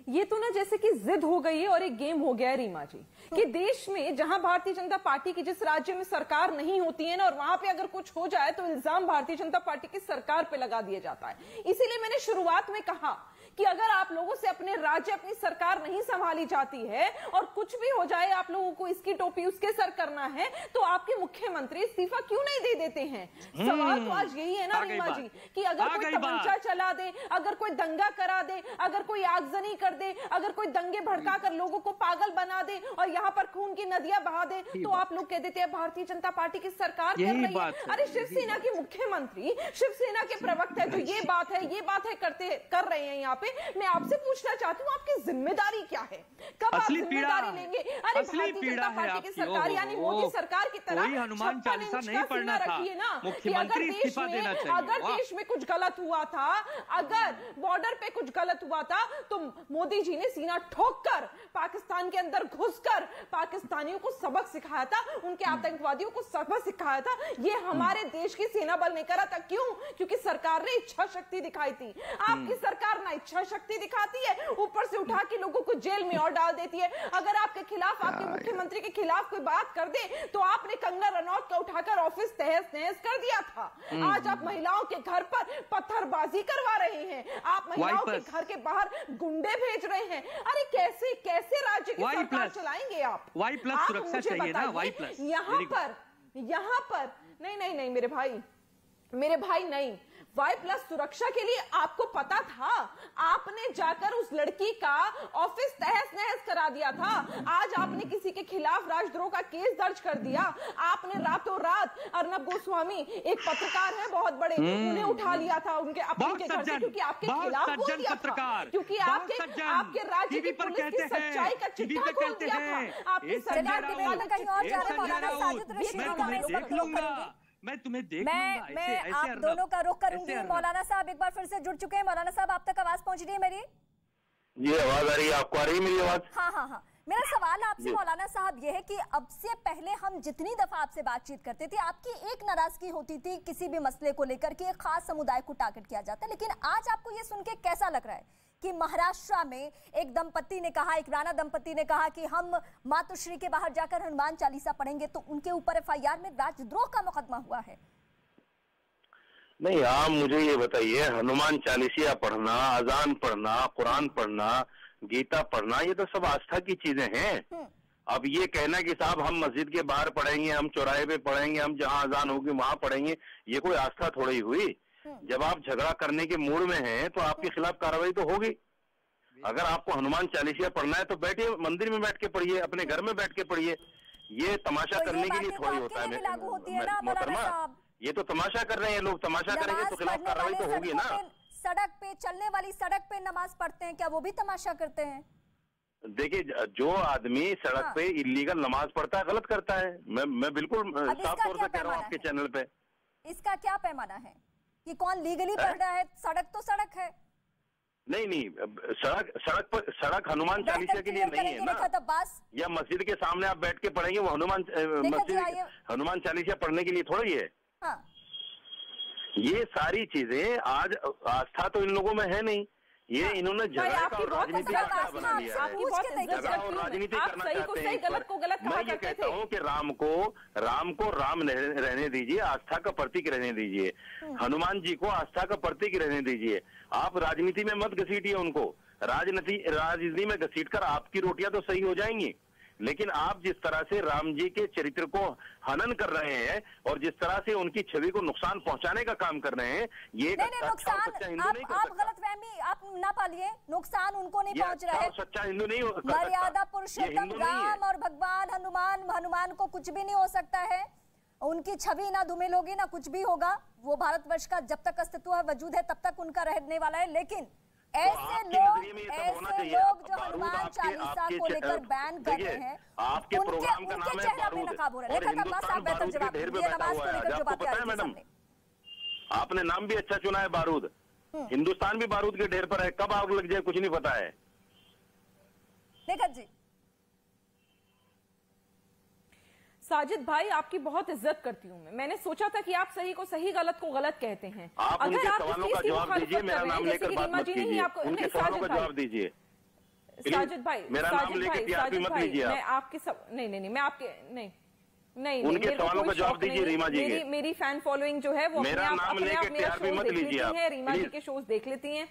ये तो ना जैसे कि जिद हो गई है और एक गेम हो गया है रीमा जी, कि देश में जहां भारतीय जनता पार्टी की जिस राज्य में सरकार नहीं होती है ना, और वहां पे अगर कुछ हो जाए तो इल्जाम भारतीय जनता पार्टी की सरकार पे लगा दिया जाता है। इसीलिए मैंने शुरुआत में कहा कि अगर आप लोगों से अपने राज्य, अपनी सरकार नहीं संभाली जाती है और कुछ भी हो जाए, आप लोगों को इसकी टोपी उसके सर करना है, तो आपके मुख्यमंत्री इस्तीफा क्यों नहीं दे देते हैं? सवाल तो आज यही है ना रीमा जी, कि अगर कोई तमंचा चला दे, अगर कोई दंगा करा दे, अगर कोई आगजनी कर दे, अगर कोई दंगे भड़का कर लोगों को पागल बना दे और यहाँ पर खून की नदियां बहा दे, तो आप लोग कह देते हैं भारतीय जनता पार्टी की सरकार कर रही है। अरे शिवसेना के मुख्यमंत्री, शिवसेना के प्रवक्ता जो ये बात है कर रहे हैं यहाँ पे, मैं आपसे पूछना चाहती हूँ आपकी जिम्मेदारी क्या है? कब आप जिम्मेदारी लेंगे? अरे भारतीय जनता पार्टी की सरकार यानी मोदी सरकार की तरह हनुमान चालीसा नहीं पढ़ना था, मुख्यमंत्री इस्तीफा देना चाहिए। अगर देश में कुछ गलत हुआ था, अगर बॉर्डर पे कुछ गलत हुआ था, तो मोदी जी ने सीना ठोककर पाकिस्तान के अंदर घुसकर पाकिस्तानियों को सबक सिखाया था, उनके आतंकवादियों को सबक सिखाया था। ये हमारे देश की सेना बल ने करा था। क्यों? क्योंकि सरकार ने इच्छा शक्ति दिखाई थी। आपकी सरकार ना इच्छा शक्ति दिखाती है, ऊपर से उठा के लोगों को जेल में और डाल देती है। अगर आपके खिलाफ, आपके मुख्यमंत्री के खिलाफ कोई बात कर दे, तो आपने कंगना रनौत का उठाकर ऑफिस तहस नहस कर दिया था। आज आप महिलाओं के घर पर पत्थरबाजी करवा रहे हैं, आप महिलाओं के घर के बाहर गुंडे भेज रहे हैं। अरे कैसे कैसे राज्य की सरकार चलाएंगे आप? वाई प्लस सुरक्षा चाहिए ना, वाई प्लस। यहाँ पर नहीं मेरे भाई नहीं, वाई प्लस सुरक्षा के लिए आपको पता था, आपने जाकर उस लड़की का ऑफिस तहस नहस करा दिया था। आज आपने किसी के खिलाफ राजद्रोह का केस दर्ज कर दिया। आपने रातों रात अर्नब गोस्वामी, एक पत्रकार है बहुत बड़े, उन्हें उठा लिया था उनके अपने घर से, क्योंकि आपके खिलाफ बोल दिया था, क्योंकि आपके राज्य की पुलिस की सच्चाई का चिट्ठा खोल दिया था। आपकी सरकार कहीं और जा रहे मौलाना साजिद रशीद, मैं तुम्हें देख मैं आप दोनों का रुख करूंगी। मौलाना साहब एक बार फिर से जुड़ चुके हैं। मौलाना साहब आप तक आवाज पहुंच रही है मेरी? जी आवाज आ रही है, आपको आ रही है मेरी आवाज? हाँ। मेरा सवाल आपसे मौलाना साहब ये है कि अब से पहले हम जितनी दफा आपसे बातचीत करते थे, आपकी एक नाराजगी होती थी किसी भी मसले को लेकर कि एक खास समुदाय को टारगेट किया जाता है, लेकिन आज आपको ये सुन के कैसा लग रहा है कि महाराष्ट्र में एक दंपति ने कहा, एक राणा दंपति ने कहा कि हम मातोश्री के बाहर जाकर हनुमान चालीसा पढ़ेंगे, तो उनके ऊपर एफआईआर में राजद्रोह का मुकदमा हुआ है? नहीं, आप मुझे ये बताइए, हनुमान चालीसा पढ़ना, अजान पढ़ना, कुरान पढ़ना, गीता पढ़ना, ये तो सब आस्था की चीजें हैं। अब ये कहना कि साहब हम मस्जिद के बाहर पढ़ेंगे, हम चौराहे पे पढ़ेंगे, हम जहाँ अजान होगी वहां पढ़ेंगे, ये कोई आस्था थोड़ी हुई। जब आप झगड़ा करने के मूड में हैं तो आपके खिलाफ कार्रवाई तो होगी। अगर आपको हनुमान चालीसा पढ़ना है तो बैठिए, मंदिर में बैठ के पढ़िए, अपने घर में बैठ के पढ़िए। ये तमाशा करने के लिए थोड़ी होता है मोहतरमा, ये तो तमाशा कर रहे हैं लोग, तमाशा करेंगे तो खिलाफ कार्रवाई तो होगी ना। सड़क पे चलने वाली सड़क पे नमाज पढ़ते हैं, क्या वो भी तमाशा करते हैं? देखिए, जो आदमी सड़क पे इलीगल नमाज पढ़ता है गलत करता है। मैं बिल्कुल साफ तौर से कह रहा हूँ आपके चैनल पे। इसका क्या पैमाना है कि कौन लीगली पढ़ रहा है? सड़क तो सड़क है। नहीं, सड़क हनुमान चालीसा के लिए नहीं है ना। या मस्जिद के सामने आप बैठ के पढ़ेंगे, वो हनुमान चालीसा पढ़ने के लिए थोड़ी है। हाँ। ये सारी चीजें आज आस्था तो इन लोगों में है नहीं। ये इन्होंने झगड़ा और राजनीति का बना लिया है। झगड़ा और राजनीति करना चाहते हैं। मैं ये कहता हूँ कि राम को राम रहने दीजिए, आस्था का प्रतीक रहने दीजिए। हनुमान जी को आस्था का प्रतीक रहने दीजिए। आप राजनीति में मत घसीटिए उनको। राजनीति में घसीटकर आपकी रोटियां तो सही हो जाएंगी, लेकिन आप जिस तरह से राम जी के चरित्र को हनन कर रहे हैं और जिस तरह से उनकी छवि को नुकसान पहुंचाने का काम कर रहे हैं, ये सच्चा हिंदू नहीं कर सकता। आप गलतफहमी आप ना पालिए, नुकसान उनको नहीं पहुंच रहा है। सच्चा हिंदू नहीं हो। मर्यादा पुरुषोत्तम राम और भगवान हनुमान को कुछ भी नहीं हो सकता है। उनकी छवि ना धूमिल ना कुछ भी होगा। वो भारतवर्ष का जब तक अस्तित्व है, वजूद है, तब तक उनका रहने वाला है। लेकिन ऐसे लोग जो हनुमान चालीसा को लेकर बैन कर रहे हैं, आपके प्रोग्राम का नाम है बारूद और हिंदुस्तान बारूद के ढेर पे बैठा हुआ है। आपको पता है मैडम, आपने नाम भी अच्छा चुना है बारूद। हिंदुस्तान भी बारूद के ढेर पर है, कब आग लग जाए कुछ नहीं पता है। निखत जी। साजिद भाई, आपकी बहुत इज्जत करती हूँ मैंने सोचा था कि आप सही को सही, गलत को गलत कहते हैं। आप उनके सवालों का जवाब दीजिए, मेरा नाम लेकर बात मत कीजिए। उनके सवालों का जवाब दीजिए साजिद भाई। मेरा नाम लेकर टीआरपी मत लीजिए। मैं आपके नहीं मैं आपके नहीं उनके सवालों का जवाब दीजिए रीमा जी के। मेरी फैन फॉलोइंग जो है वो मेरा नाम लेकर टीआरपी मत लीजिए। रीमा जी के शोज देख लेती हैं।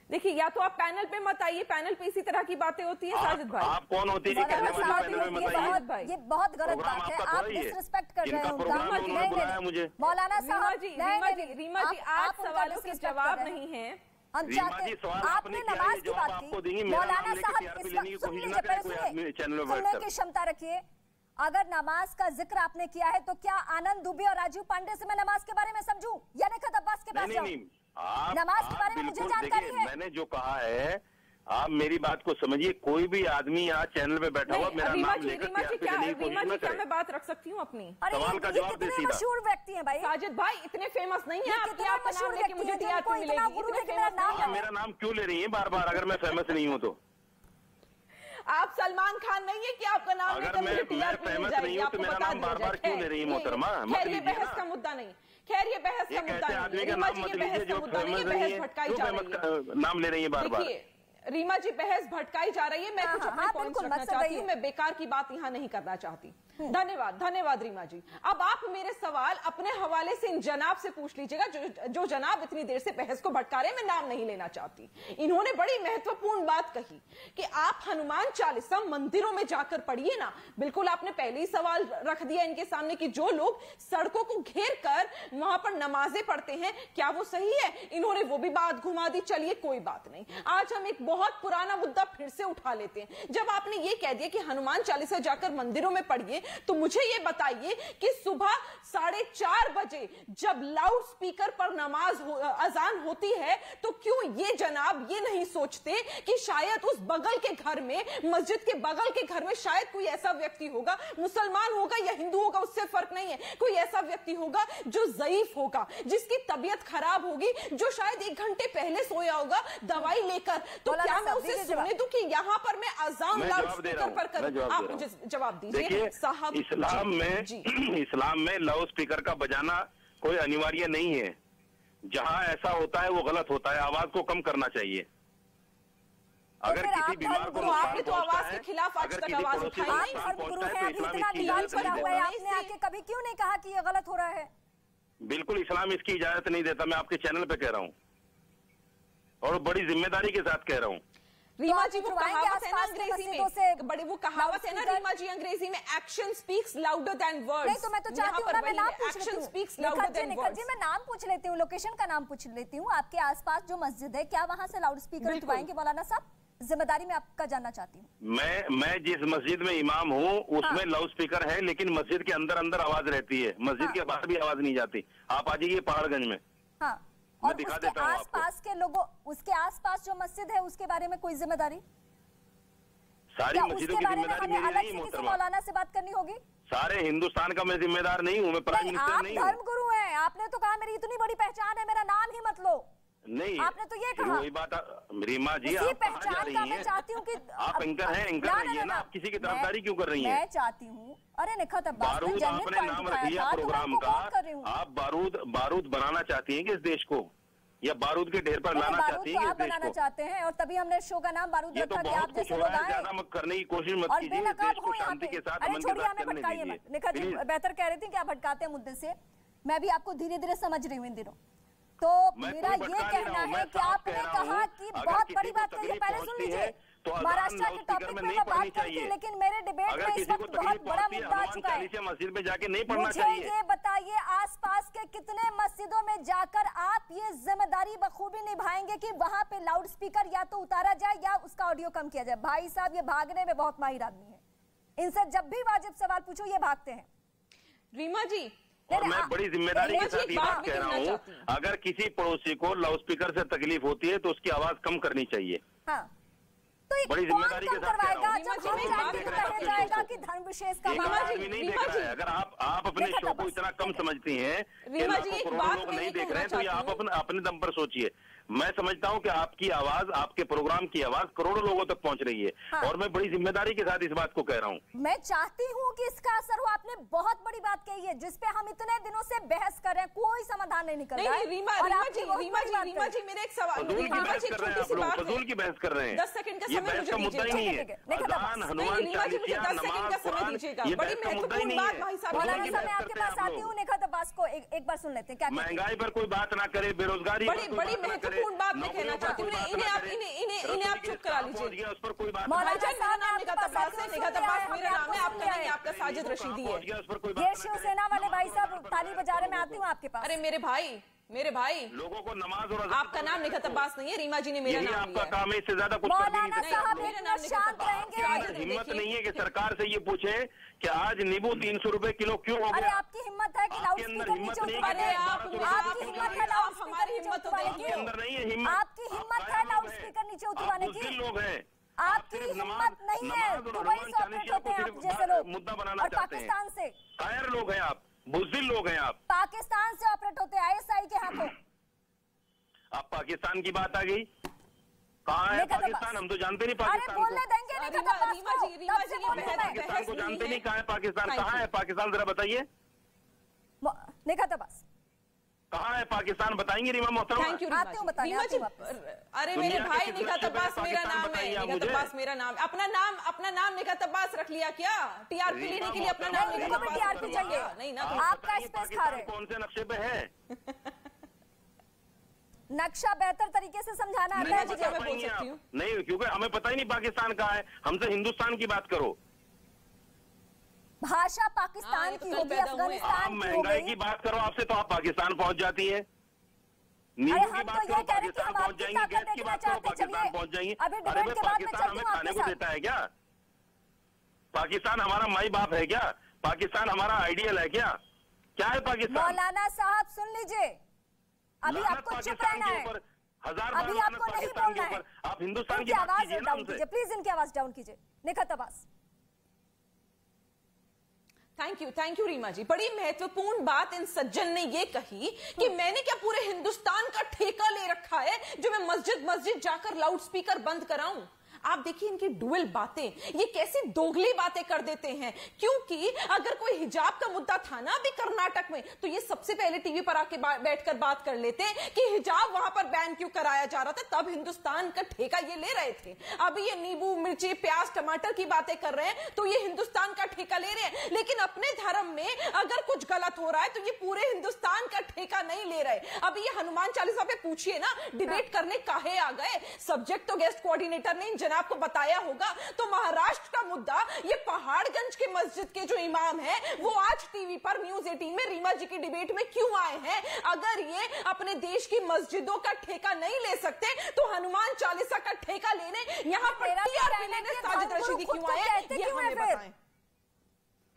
देखिए, या तो आप पैनल पे मत आइए, पैनल पे इसी तरह की बातें होती है। साजिद भाई, आप कौन होती है कहने वाली? पैनल में मत आइए। ये बहुत गलत बात है, आप डिसरिस्पेक्ट कर रहे हैं मुझे। मौलाना साहब, रीमा जी आज सवालों के जवाब नहीं है। हम चाहते हैं आपने नमाज की बात की, मौलाना साहब सुन लीजिए, पहले सुनने की क्षमता रखिए। अगर नमाज का जिक्र आपने किया है तो क्या आनंद दुबे और राजीव पांडे से मैं नमाज के बारे में समझूं या निखत अब्बास के पास जाऊं? नमाज के बारे में मुझे जानकारी है। मैंने जो कहा है आप मेरी बात को समझिए। कोई भी आदमी यहाँ चैनल पे बैठा हुआ मेरा नाम लेकर क्या मैं बात रख सकती हूँ अपनी? सवाल का जवाब दे सीधा। मशहूर व्यक्ति हैं भाई साजिद भाई, इतने फेमस नहीं है आपके आप नाम लेके मुझे टीआरपी मिलेगी। मेरा नाम क्यों ले रही है बार बार अगर मैं फेमस नहीं हूँ तो? आप सलमान खान नहीं है कि आपका नाम अगर मैं फेमस नहीं हूँ तो मेरा नाम बार बार क्यों ले रही है मोहतरमा? खैर ये बहस का मुद्दा नहीं, खैर ये बहस का मुद्दा नहीं। आदमी का नाम मत लीजिए जो फेमस नहीं है, नाम ले रही है बार बार। रीमा जी, बहस भटकाई जा रही है। मैं कुछ अपने पॉइंट्स रखना चाहती हूँ, मैं बेकार की बात यहाँ नहीं करना चाहती। धन्यवाद रीमा जी। अब आप मेरे सवाल अपने हवाले से इन जनाब से पूछ लीजिएगा जो जनाब इतनी देर से बहस को भटका रहे हैं। मैं नाम नहीं लेना चाहती। इन्होंने बड़ी महत्वपूर्ण बात कही कि आप हनुमान चालीसा मंदिरों में जाकर पढ़िए ना। बिल्कुल आपने पहले ही सवाल रख दिया इनके सामने कि जो लोग सड़कों को घेर कर वहां पर नमाजें पढ़ते हैं, क्या वो सही है? इन्होंने वो भी बात घुमा दी। चलिए कोई बात नहीं, आज हम एक बहुत पुराना मुद्दा फिर से उठा लेते हैं। जब आपने ये कह दिया कि हनुमान चालीसा जाकर मंदिरों में पढ़िए, तो मुझे ये बताइए कि सुबह 4:30 बजे जब लाउड स्पीकर पर नमाज अजान होती है तो क्यों ये जनाब ये नहीं सोचते कि शायद उस बगल के घर में, मस्जिद के बगल के घर में शायद कोई ऐसा व्यक्ति होगा, मुसलमान होगा या हिंदू होगा उससे फर्क नहीं है, कोई ऐसा व्यक्ति होगा जो ज़ईफ होगा, जिसकी तबीयत खराब होगी, जो शायद 1 घंटे पहले सोया होगा दवाई लेकर। तो क्या मैं उसे सुनने दूं कि यहाँ पर मैं अजान लाउड स्पीकर पर करूं? आप मुझे जवाब दीजिए साहब। इस्लाम में लाउड स्पीकर का बजाना कोई अनिवार्य नहीं है। जहां ऐसा होता है वो गलत होता है, आवाज को कम करना चाहिए। अगर किसी बीमार को आपने तो आवाज के खिलाफ आज तक आवाज उठाई नहीं। आपने आके कभी क्यों नहीं कहा कि ये गलत हो रहा है? बिल्कुल इस्लाम इसकी इजाजत नहीं देता। मैं आपके चैनल पे कह रहा हूँ और बड़ी जिम्मेदारी के साथ कह रहा हूँ। रीमा जी, वो कहावत है ना अंग्रेजी में, बड़ी वो कहावत है ना रीमा जी अंग्रेजी में, action speaks louder than words. नहीं तो मैं तो चाहती हूँ ना, मैं नाम पूछ लेती हूँ। जी मैं नाम पूछ लेती हूँ, लोकेशन का नाम पूछ लेती हूँ। आपके आसपास जो मस्जिद है, क्या वहां से लाउड स्पीकर उठवाएंगे मौलाना साहब? जिम्मेदारी में आपका जानना चाहती हूँ। मैं जिस मस्जिद में इमाम हूँ उसमें लाउड स्पीकर है, लेकिन मस्जिद के अंदर आवाज रहती है, मस्जिद के बाहर भी आवाज नहीं जाती। आप आ जाइए पहाड़गंज में। हाँ, और उसके आसपास के लोगों, उसके आसपास जो मस्जिद है उसके बारे में कोई जिम्मेदारी? सारी मस्जिदों की जिम्मेदारी मेरी नहीं है मोहतरमा। मौलाना से बात करनी होगी। सारे हिंदुस्तान का मैं जिम्मेदार नहीं हूँ, मैं प्राइम मिनिस्टर नहीं हूँ। धर्म गुरु हैं, आपने तो कहा मेरी इतनी बड़ी पहचान है, मेरा नाम ही मत लो। नहीं, आपने तो ये कहा। वही बात रीमा जी, आप कहाँ जा रही हैं? मैं चाहती हूँ कि आप एंकर हैं, एंकर रहिए ना। आप किसी की तरफदारी क्यों कर रही हैं? मैं चाहती हूँ, अरे निखत अब्बास, बारूद आपने नाम रख लिया प्रोग्राम का, आप बारूद बनाना चाहती हैं कि इस देश को, या बारूद के ढेर पर लाना चाहती हैं आप बनाना चाहते हैं, और तभी हमने शो का नाम बारूद रखा कि आप जैसे लोग आए। ज्यादा मत करने की कोशिश मत कीजिए, देश को शांति के साथ अमन के साथ चलने दीजिए। निखत जी बेहतर कह रही थी कि आप भटकाते हैं मुद्दे से। मैं भी आपको धीरे धीरे समझ रही हूँ इन दिनों। तो मेरा ये कहना है कि आपने कहा कि बहुत बड़ी बात कही, पहले सुन लीजिए। महाराष्ट्र के टॉपिक पे मैं बात करती हूँ, लेकिन मेरे डिबेट में इस वक्त बहुत बड़ा मुद्दा आ चुका है। मस्जिद में जाके नहीं पढ़ना चाहिए। मुझे ये बताइए, आसपास के कितने मस्जिदों में जाकर आप ये जिम्मेदारी बखूबी निभाएंगे कि वहां पे लाउड स्पीकर या तो उतारा जाए या उसका ऑडियो कम किया जाए? भाई साहब, ये भागने में बहुत माहिर आदमी है, इनसे जब भी वाजिब सवाल पूछो ये भागते हैं। रीमा जी, और मैं बड़ी जिम्मेदारी के साथ ये बात कह रहा हूँ, अगर किसी पड़ोसी को लाउड स्पीकर से तकलीफ होती है तो उसकी आवाज कम करनी चाहिए। हाँ, बड़ी जिम्मेदारी के साथ कह रहा हूँ। कि धर्म विशेष का आदमी नहीं देख रहा है। अगर आप अपने शो को इतना कम समझती हैं कि लाखों करोड़ों लोग नहीं देख रहे हैं, तो ये आप अपने दम पर सोचिए। मैं समझता हूं कि आपकी आवाज, आपके प्रोग्राम की आवाज करोड़ों लोगों तक पहुंच रही है। हाँ। और मैं बड़ी जिम्मेदारी के साथ इस बात को कह रहा हूं। मैं चाहती हूं कि इसका असर हो। आपने बहुत बड़ी बात कही है जिसपे हम इतने दिनों से बहस कर रहे हैं, कोई समाधान नहीं निकल रहा है। रीमा जी मेरे एक सवाल, फजूल की बहस कर रहे हैं आप लोग, फजूल की बहस कर रहे हैं। 10 सेकंड का ये बहस का मुद्दा ही नहीं है। अजान, हनुमान चालीसा, नमाज, कुरान, ये बहस का मुद्दा ही नहीं है। मैं आपके पास आती हूँ। निखत अब्बास को एक बार सुन लेते हैं। क्या महंगाई पर कोई बात ना करे, बेरोजगारी पर कोई बात ना करे, इन्हें आप चुप करा लीजिए। उस पर कोई बात आपका साजिद रशीदी है। ये शिवसेना वाले भाई साहब ताली बजा रहे, मैं आती हूँ आपके पास। अरे मेरे भाई लोगों को नमाज और आपका नाम निखत अब्बास नहीं है, रीमा जी ने मेरा नाम आपका काम है, इससे ज्यादा कुछ मौलाना साहब शांत रहेंगे। हिम्मत नहीं है कि सरकार से ये पूछे कि आज नींबू 300 रुपए किलो क्यों हो गया। आपकी हिम्मत है कि लाउडस्पीकर नीचे उतरवाने की? आपकी हिम्मत है लाउडस्पीकर नीचे उतरवाने की? अंदर नहीं है हिम्मत। आपकी हिम्मत है लाउडस्पीकर नीचे उतरवाने की? लोग हैं, आपकी हिम्मत नहीं है। दुबई से ऑपरेट होते हैं आप जैसे लोग, मुद्दा बनाना चाहते हैं। पाकिस्तान से कायर लोग हैं आप, बुज़दिल लोग हैं आप। पाकिस्तान से ऑपरेट होते हैं ISI के हाथों। आप पाकिस्तान की बात आ गई, कहाँ है पाकिस्तान? हम तो जानते नहीं पाकिस्तान को। पाकिस्तान को जानते नहीं, कहाँ है पाकिस्तान? कहाँ है पाकिस्तान, जरा बताइए। निखत अब्बास कहाँ है पाकिस्तान, बताएंगे रीमा मोहतरमा? अरे मेरे भाई निखत अब्बास मेरा नाम है, निखत अब्बास मेरा नाम। अपना नाम निखत अब्बास रख लिया क्या? TRP लेने के लिए अपना नाम निखत अब्बास TRP चाहिए? नहीं ना, आपका स्पेस खा रहे हैं। कौन से नक्शे पे है? नक्शा बेहतर तरीके से समझाना आता है मुझे। मैं बोल सकती हूँ नहीं, क्योंकि हमें पता ही नहीं पाकिस्तान कहाँ है। हमसे हिंदुस्तान की बात करो। भाषा पाकिस्तान की होगी, अफगानिस्तान की महंगाई की बात करो आपसे तो आप पाकिस्तान पहुंच जाती है। नींबू की बात करो पाकिस्तान पहुंच जाएंगी, गैस की बात करो पाकिस्तान पहुंच जाएंगी। अरे भाई पाकिस्तान हमें खाने को देता है क्या? पाकिस्तान हमारा माई बाप है क्या? पाकिस्तान हमारा आइडियल है क्या? क्या है पाकिस्तान? मौलाना साहब सुन लीजिए, अभी आपको चुप रहना है, अभी आपको नहीं बोलना है। आप हिंदुस्तान की आवाज डाउन कीजिए प्लीज, इनकी आवाज डाउन कीजिए। निखत अब्बास थैंक यू रीमा जी। बड़ी महत्वपूर्ण बात इन सज्जन ने ये कही कि मैंने क्या पूरे हिंदुस्तान का ठेका ले रखा है जो मैं मस्जिद जाकर लाउडस्पीकर बंद कराऊं। आप देखिए इनकी डुअल बातें, ये कैसी दोगली बातें कर देते हैं। क्योंकि अगर कोई हिजाब का मुद्दा था ना अभी कर्नाटक में, तो ये सबसे पहले टीवी पर आके बैठकर बात कर लेते कि हिजाब वहां पर बैन क्यों कराया जा रहा था, तब हिंदुस्तान का ठेका ये ले रहे थे। अभी ये नींबू मिर्ची प्याज टमाटर की बातें कर रहे हैं तो ये हिंदुस्तान का ठेका ले रहे हैं। लेकिन अपने धर्म में अगर कुछ गलत हो रहा है तो ये पूरे हिंदुस्तान का ठेका नहीं ले रहे। अभी ये हनुमान चालीसा पे पूछिए ना, डिबेट करने काहे आ गए? सब्जेक्ट तो गेस्ट कोऑर्डिनेटर ने आपको बताया होगा। तो महाराष्ट्र का मुद्दा, ये पहाड़गंज के मस्जिद के जो इमाम हैं वो आज टीवी पर न्यूज 18 में रीमा जी की डिबेट में क्यों आए हैं? अगर ये अपने देश की मस्जिदों का ठेका नहीं ले सकते तो हनुमान चालीसा का ठेका लेने यहाँ पर TRP लेने साजिद रशीदी क्यों आए, ये हमें बताएं।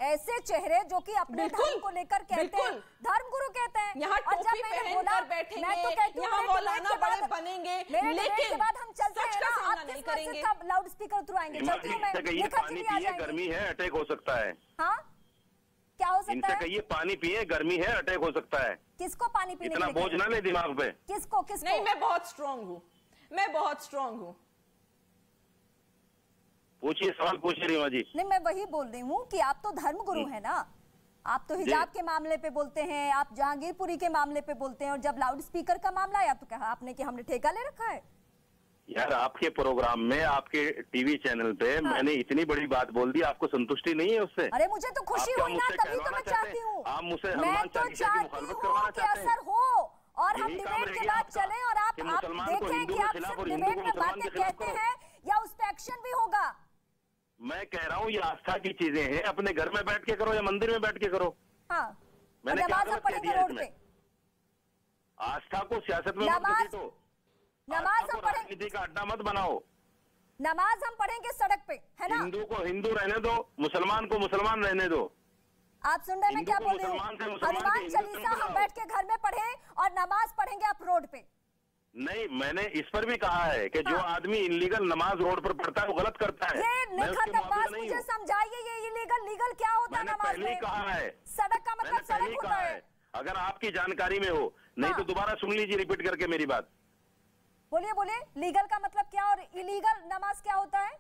ऐसे चेहरे जो कि अपने धर्म को लेकर कहते हैं, धर्म गुरु कहते हैं, यहाँ टोपी पहनकर बैठेंगे, यहाँ मौलाना बड़े बनेंगे, लेकिन के बाद हम चलते हैं का सामना नहीं करेंगे। लाउड स्पीकर उतरवाएंगे। चलती हूँ मैं, पानी पिए, गर्मी है, अटैक हो सकता है। हाँ क्या हो सकता है? इनसे कहिए पानी पिए, गर्मी है, अटैक हो सकता है। किसको पानी पीने? इतना बोझ ना ले दिमाग पे। किसको? नहीं, मैं बहुत स्ट्रांग हूँ। पूछिए, सवाल पूछिए रीमा जी। नहीं, मैं वही बोल रही हूँ कि आप तो धर्म गुरु है ना, आप तो हिजाब के मामले पे बोलते हैं, आप जहांगीरपुरी के मामले पे बोलते हैं, और जब लाउड स्पीकर का मामला आया तो कहा आपने कि हमने ठेका ले रखा है। यार आपके प्रोग्राम में, आपके टीवी चैनल पे मैंने इतनी बड़ी बात बोल दी, आपको संतुष्टि नहीं है उससे? अरे मुझे तो खुशी हुई ना, तभी तो मैं चाहती हूँ, आप मुझसे मैं तो चाहती हूँ कि असर हो और हम डिबेट के बाद चले और आप देखें कि आप सिर्फ डिबेट में बातें कहते हैं या उस पर एक्शन भी होगा। मैं कह रहा हूँ ये आस्था की चीजें हैं, अपने घर में बैठ के करो या मंदिर में बैठ के करो। हाँ, मैंने क्या गलत कह दिया रोड पे? आस्था को सियासत में मत घसीटो, नमाज हम पढ़ेंगे, राजनीति का अड्डा मत बनाओ। नमाज हम पढ़ेंगे सड़क पे, है ना? हिंदू को हिंदू रहने दो, मुसलमान को मुसलमान रहने दो। आप सुन रहे हैं मैं क्या बोल रही हूँ? हनुमान चालीसा हम बैठ के घर में पढ़े और नमाज पढ़ेंगे आप रोड पे। नहीं, मैंने इस पर भी कहा है कि जो आदमी इलीगल नमाज रोड पर पढ़ता है वो गलत करता है। ये निखत अब्बास मुझे समझाइए, ये इलीगल लीगल क्या होता है नमाज में? कहा है सड़क का मतलब सड़क होता है। अगर आपकी जानकारी में हो, नहीं तो दोबारा सुन लीजिए रिपीट करके मेरी बात। बोलिए बोलिए, लीगल का मतलब क्या और इलीगल नमाज क्या होता है?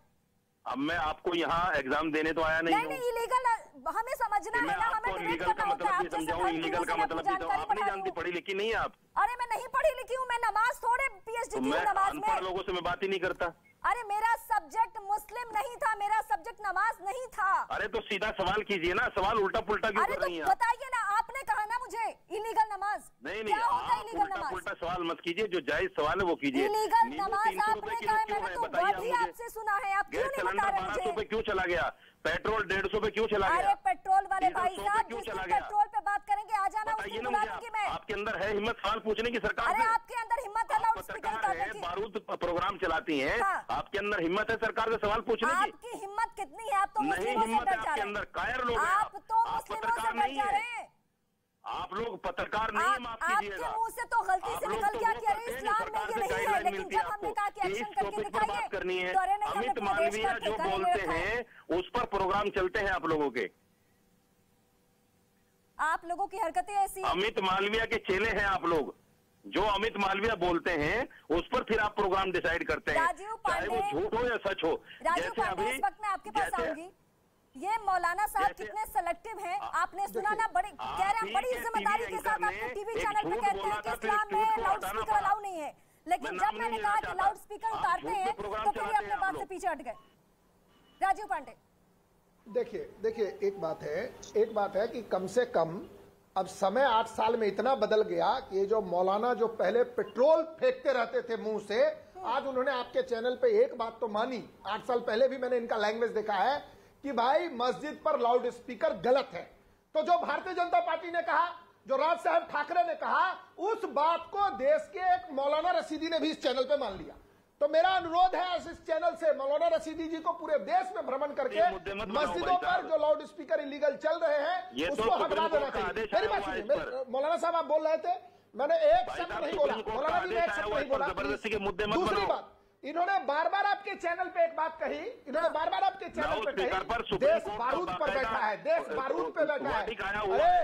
अब मैं आपको यहाँ एग्जाम देने तो आया नहीं। नहीं, इलीगल हमें समझना है ना, हमें डिबेट करना होता है। समझाऊं इलीगल का मतलब भी, तो आप नहीं जानती, पढ़ी लिखी नहीं है आप। अरे मैं नहीं पढ़ी लिखी हूँ, मैं नमाज थोड़े पीएचडी की हूँ नमाज में। अनपढ़ लोगों से मैं बात ही नहीं करता। अरे मेरा सब्जेक्ट मुस्लिम नहीं था, मेरा सब्जेक्ट नमाज नहीं था। अरे तो सीधा सवाल कीजिए ना, सवाल उल्टा पुल्टा क्यों कर रही हैं? बताइए ना, आपने कहा ना मुझे इलीगल नमाज। नहीं, उल्टा पुल्टा सवाल मत कीजिए, जो जायज सवाल है वो कीजिए। इलीगल नमाज आपने कहा, मैंने तो वर्ड ही आपसे सुना है, आप क्यों नहीं बता रहे मुझे? 1200 पे क्यों चला गया? पेट्रोल 150 पे क्यों चला गया? अरे पेट्रोल वाले भाई साहब, जिस दिन पेट्रोल पे बात करेंगे आ जाना, उस दिन बुला लूंगी मैं। आपके अंदर है हिम्मत सवाल पूछने की सरकार? अरे आपके अंदर हिम्मत है लाउड स्पीकर उतारने की? बारूद प्रोग्राम चलाती हैं, आपके अंदर हिम्मत है सरकार से सवाल पूछने की? आपकी हिम्मत कितनी है? आप तो नहीं, हिम्मत है आपके अंदर, कायर लोग हैं आप तो मुस्लिमों से डर जा रहे हैं। आप लोग पत्रकार नहीं है, माफ कीजिएगा। आपके मुंह से तो गलती से निकल गया कि अरे इस्लाम में ये नहीं है, लेकिन जब हमने कहा कि एक्शन करके दिखाइए करनी है, तो अरे नहीं, अमित मालवीय जो बोलते हैं उस पर प्रोग्राम चलते हैं आप लोगों के। आप लोगों की हरकतें ऐसी। अमित मालवीय के चेले हैं आप लोग, जो अमित मालवीय बोलते हैं उस पर फिर आप प्रोग्राम डिसाइड करते हैं, चाहे वो झूठ हो या सच हो। राजीव पांडे, इस वक्त मैं आपके पास आऊंगी। ये मौलाना साहब कितने सेलेक्टिव हैं, आपने सुना ना? बड़ी कह रहे हैं, बड़ी जिम्मेदारी के साथ आपको टीवी चैनल पे कहते हैं कि इस्लाम में लाउड स्पीकर अलाउ नहीं है, लेकिन जब मैंने कहा कि लाउड स्पीकर उतारते हैं तो फिर अपने बात से पीछे हट गए। राजीव पांडे, देखिए एक बात है कि कम से कम अब समय 8 साल में इतना बदल गया कि ये जो मौलाना जो पहले पेट्रोल फेंकते रहते थे मुंह से, आज उन्होंने आपके चैनल पे एक बात तो मानी। 8 साल पहले भी मैंने इनका लैंग्वेज देखा है कि भाई मस्जिद पर लाउड स्पीकर गलत है। तो जो भारतीय जनता पार्टी ने कहा, जो राज साहब ठाकरे ने कहा, उस बात को देश के एक मौलाना रशीदी ने भी इस चैनल पे मान लिया। तो मेरा अनुरोध है इस चैनल से मौलाना रशीदी जी को पूरे देश में भ्रमण करके मस्जिदों पर जो लाउड स्पीकर इलीगल चल रहे हैं उसको हटवा देना चाहिए। मेरी बात सुनिए, मौलाना साहब आप बोल रहे थे, मैंने एक शब्द नहीं बोला, मौलाना जी ने एक शब्द नहीं बोला। दूसरी बात, इन्होंने बार बार आपके चैनल पे एक बात कही, देश बारूद पर बैठा है, देश बारूद पे बैठा है। अरे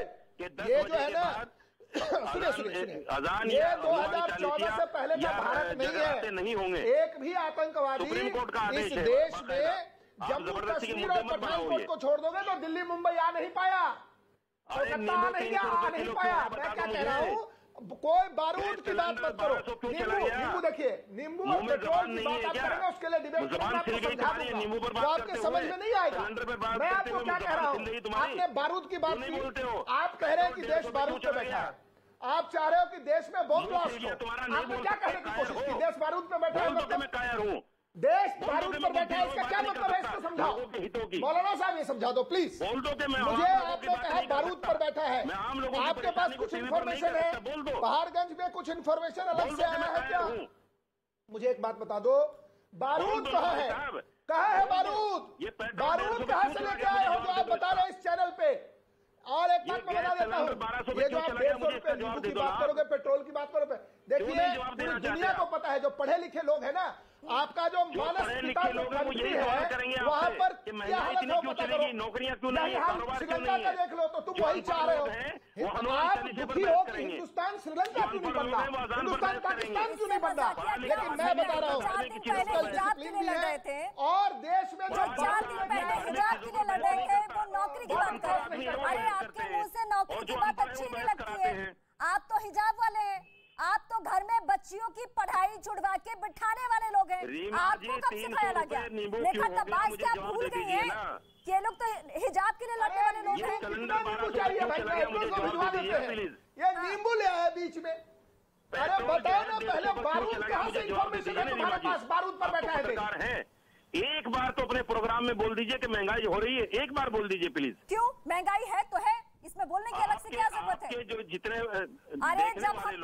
ये जो है ना, सुनिए, ये 2014 से पहले का भारत नहीं है। एक भी आतंकवादी इस देश में जम्मू कश्मीर और पठानकोट को छोड़ दोगे तो दिल्ली मुंबई आ नहीं पाया, कोलकाता आ नहीं पाया। मैं क्या कह रहा हूँ, कोई बारूद की बात मत करो। नींबू देखिए, नींबू और पेट्रोल की बात आप करेंगे, उसके लिए डिबेट करेंगे, तो आपके समझ में नहीं आएगा। मैं आपको क्या कह रहा हूँ, आपने बारूद की बात की, आप कह रहे हैं कि देश बारूद पे बैठा है, आप चाह रहे हो कि देश में बम ब्लास्ट हो। आपने क्या कहने की कोशिश की? देश बारूद पे बैठा है, देश बारूद पर बैठा है, इसका क्या मतलब है? इसको समझाओ मौलाना साहब, ये समझा दो प्लीज मुझे। आपने कहा बारूद पर बैठा है, आपके पास कुछ इन्फॉर्मेशन है, पहाड़गंज में कुछ इन्फॉर्मेशन अलग से आया है क्या? मुझे एक बात बता दो, बारूद कहाँ है? कहाँ है बारूद? बारूद कहाँ से लेके आए हो जो आप बता रहे हैं इस चैनल पे? और एक बात मैं बता देता हूँ, ये जो आप 150 रुपए नींबू की बात करोगे, पेट्रोल की बात करोगे, देखिए पूरी दुनिया को पता है, जो पढ़े लिखे लोग हैं ना, आपका जो मानस पिता जो कंट्री है वहां पर क्या हालत हो पता करो। नौकरियां क्यों नहीं, हम श्रीलंका का देख लो तो तुम वही चाह रहे हो। आप दुखी हो कि हिंदुस्तान श्रीलंका क्यों नहीं बन रहा, हिंदुस्तान पाकिस्तान क्यों नहीं बन रहा, लेकिन मैं बता रहा हूँ और देश में जो 4 दिन पहले हिजाब के लिए लड़ रहे थे वो नौकरी की बात कर रहे हैं। अरे आपके मुंह से नौकरी की बात अच्छी नहीं लगती है, आप तो हिजाब वाले हैं, आप तो घर में बच्चियों की पढ़ाई छुड़वा के बिठाने वाले लोग हैं। आपको कब सिखाया लग गया? निखत अब्बास क्या भूल गई हैं? ये लोग तो हिजाब के लिए लड़ने वाले लोग हैं। ये नींबू ले आया बीच में। अरे बताओ ना, पहले बारूद कहाँ से इंफॉर्मेशन है तुम्हारे पास? बारूद पर बैठा है। एक बार तो अपने प्रोग्राम में बोल दीजिए कि महंगाई हो रही है, एक बार बोल दीजिए प्लीज। क्यों महंगाई है तो है, इसमें बोलने की अलग से क्या जरूरत है? जो जितने अरे जब हम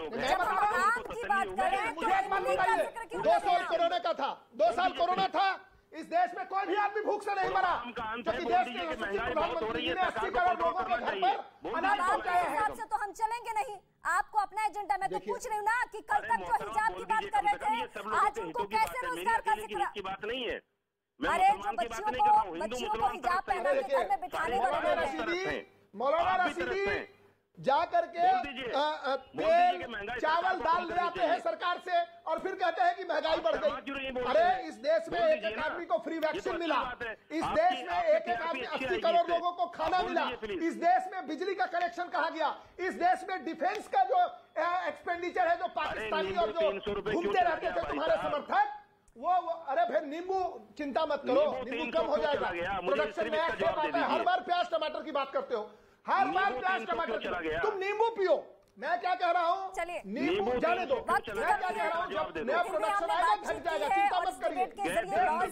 आम की बात करें तो 2 साल कोरोना का था, 2 साल कोरोना था, इस देश में कोई भी आदमी भूख से नहीं मरा, क्योंकि देश के प्रधानमंत्री ने 80 करोड़ लोगों के घर पर अनाज पहुंचाया है। हिसाब से तो हम चलेंगे नहीं। आपको अपना एजेंडा, मैं तो पूछ रही हूँ ना कि कल तक जो हिजाब की बात कर रहे थे, आज उनको कैसे रोजगार का जिक्र? की बात नहीं है, अरे जो बच्चियों को हिजाब पहना के घर में बिठाने वाले मौलाना रशीदी जा करके तेल चावल दाल ले आते हैं सरकार से और फिर कहते हैं कि महंगाई बढ़ गई। अरे इस देश में एक एक आदमी को फ्री वैक्सीन मिला, इस देश में एक एक आदमी 80 करोड़ लोगों को खाना मिला, इस देश में बिजली का कनेक्शन कहा गया, इस देश में डिफेंस का जो एक्सपेंडिचर है, जो पाकिस्तानी और जो घूमते रहते थे तुम्हारे समर्थक, वो अरे फिर नींबू चिंता मत करो, नींबू कम हो जाएगा, प्रोडक्शन में हर बार प्याज टमाटर की बात करते हो, हर बार प्याज टमाटर, तुम नींबू पियो। मैं क्या कह रहा हूँ, चलिए नींबू जाने दो। मैं क्या कह रहा हूँ, जब नया प्रोडक्शन आएगा घट जाएगा, चिंता मत करिए। बहुत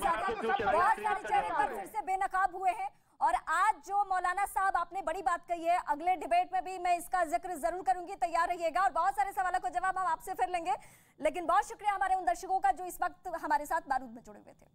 सारे चेहरे पर फिर से बेनकाब हुए हैं और आज जो मौलाना साहब आपने बड़ी बात कही है, अगले डिबेट में भी मैं इसका जिक्र जरूर करूंगी, तैयार रहिएगा और बहुत सारे सवालों को जवाब हम आपसे फिर लेंगे। लेकिन बहुत शुक्रिया हमारे उन दर्शकों का जो इस वक्त हमारे साथ बारूद में जुड़े हुए थे।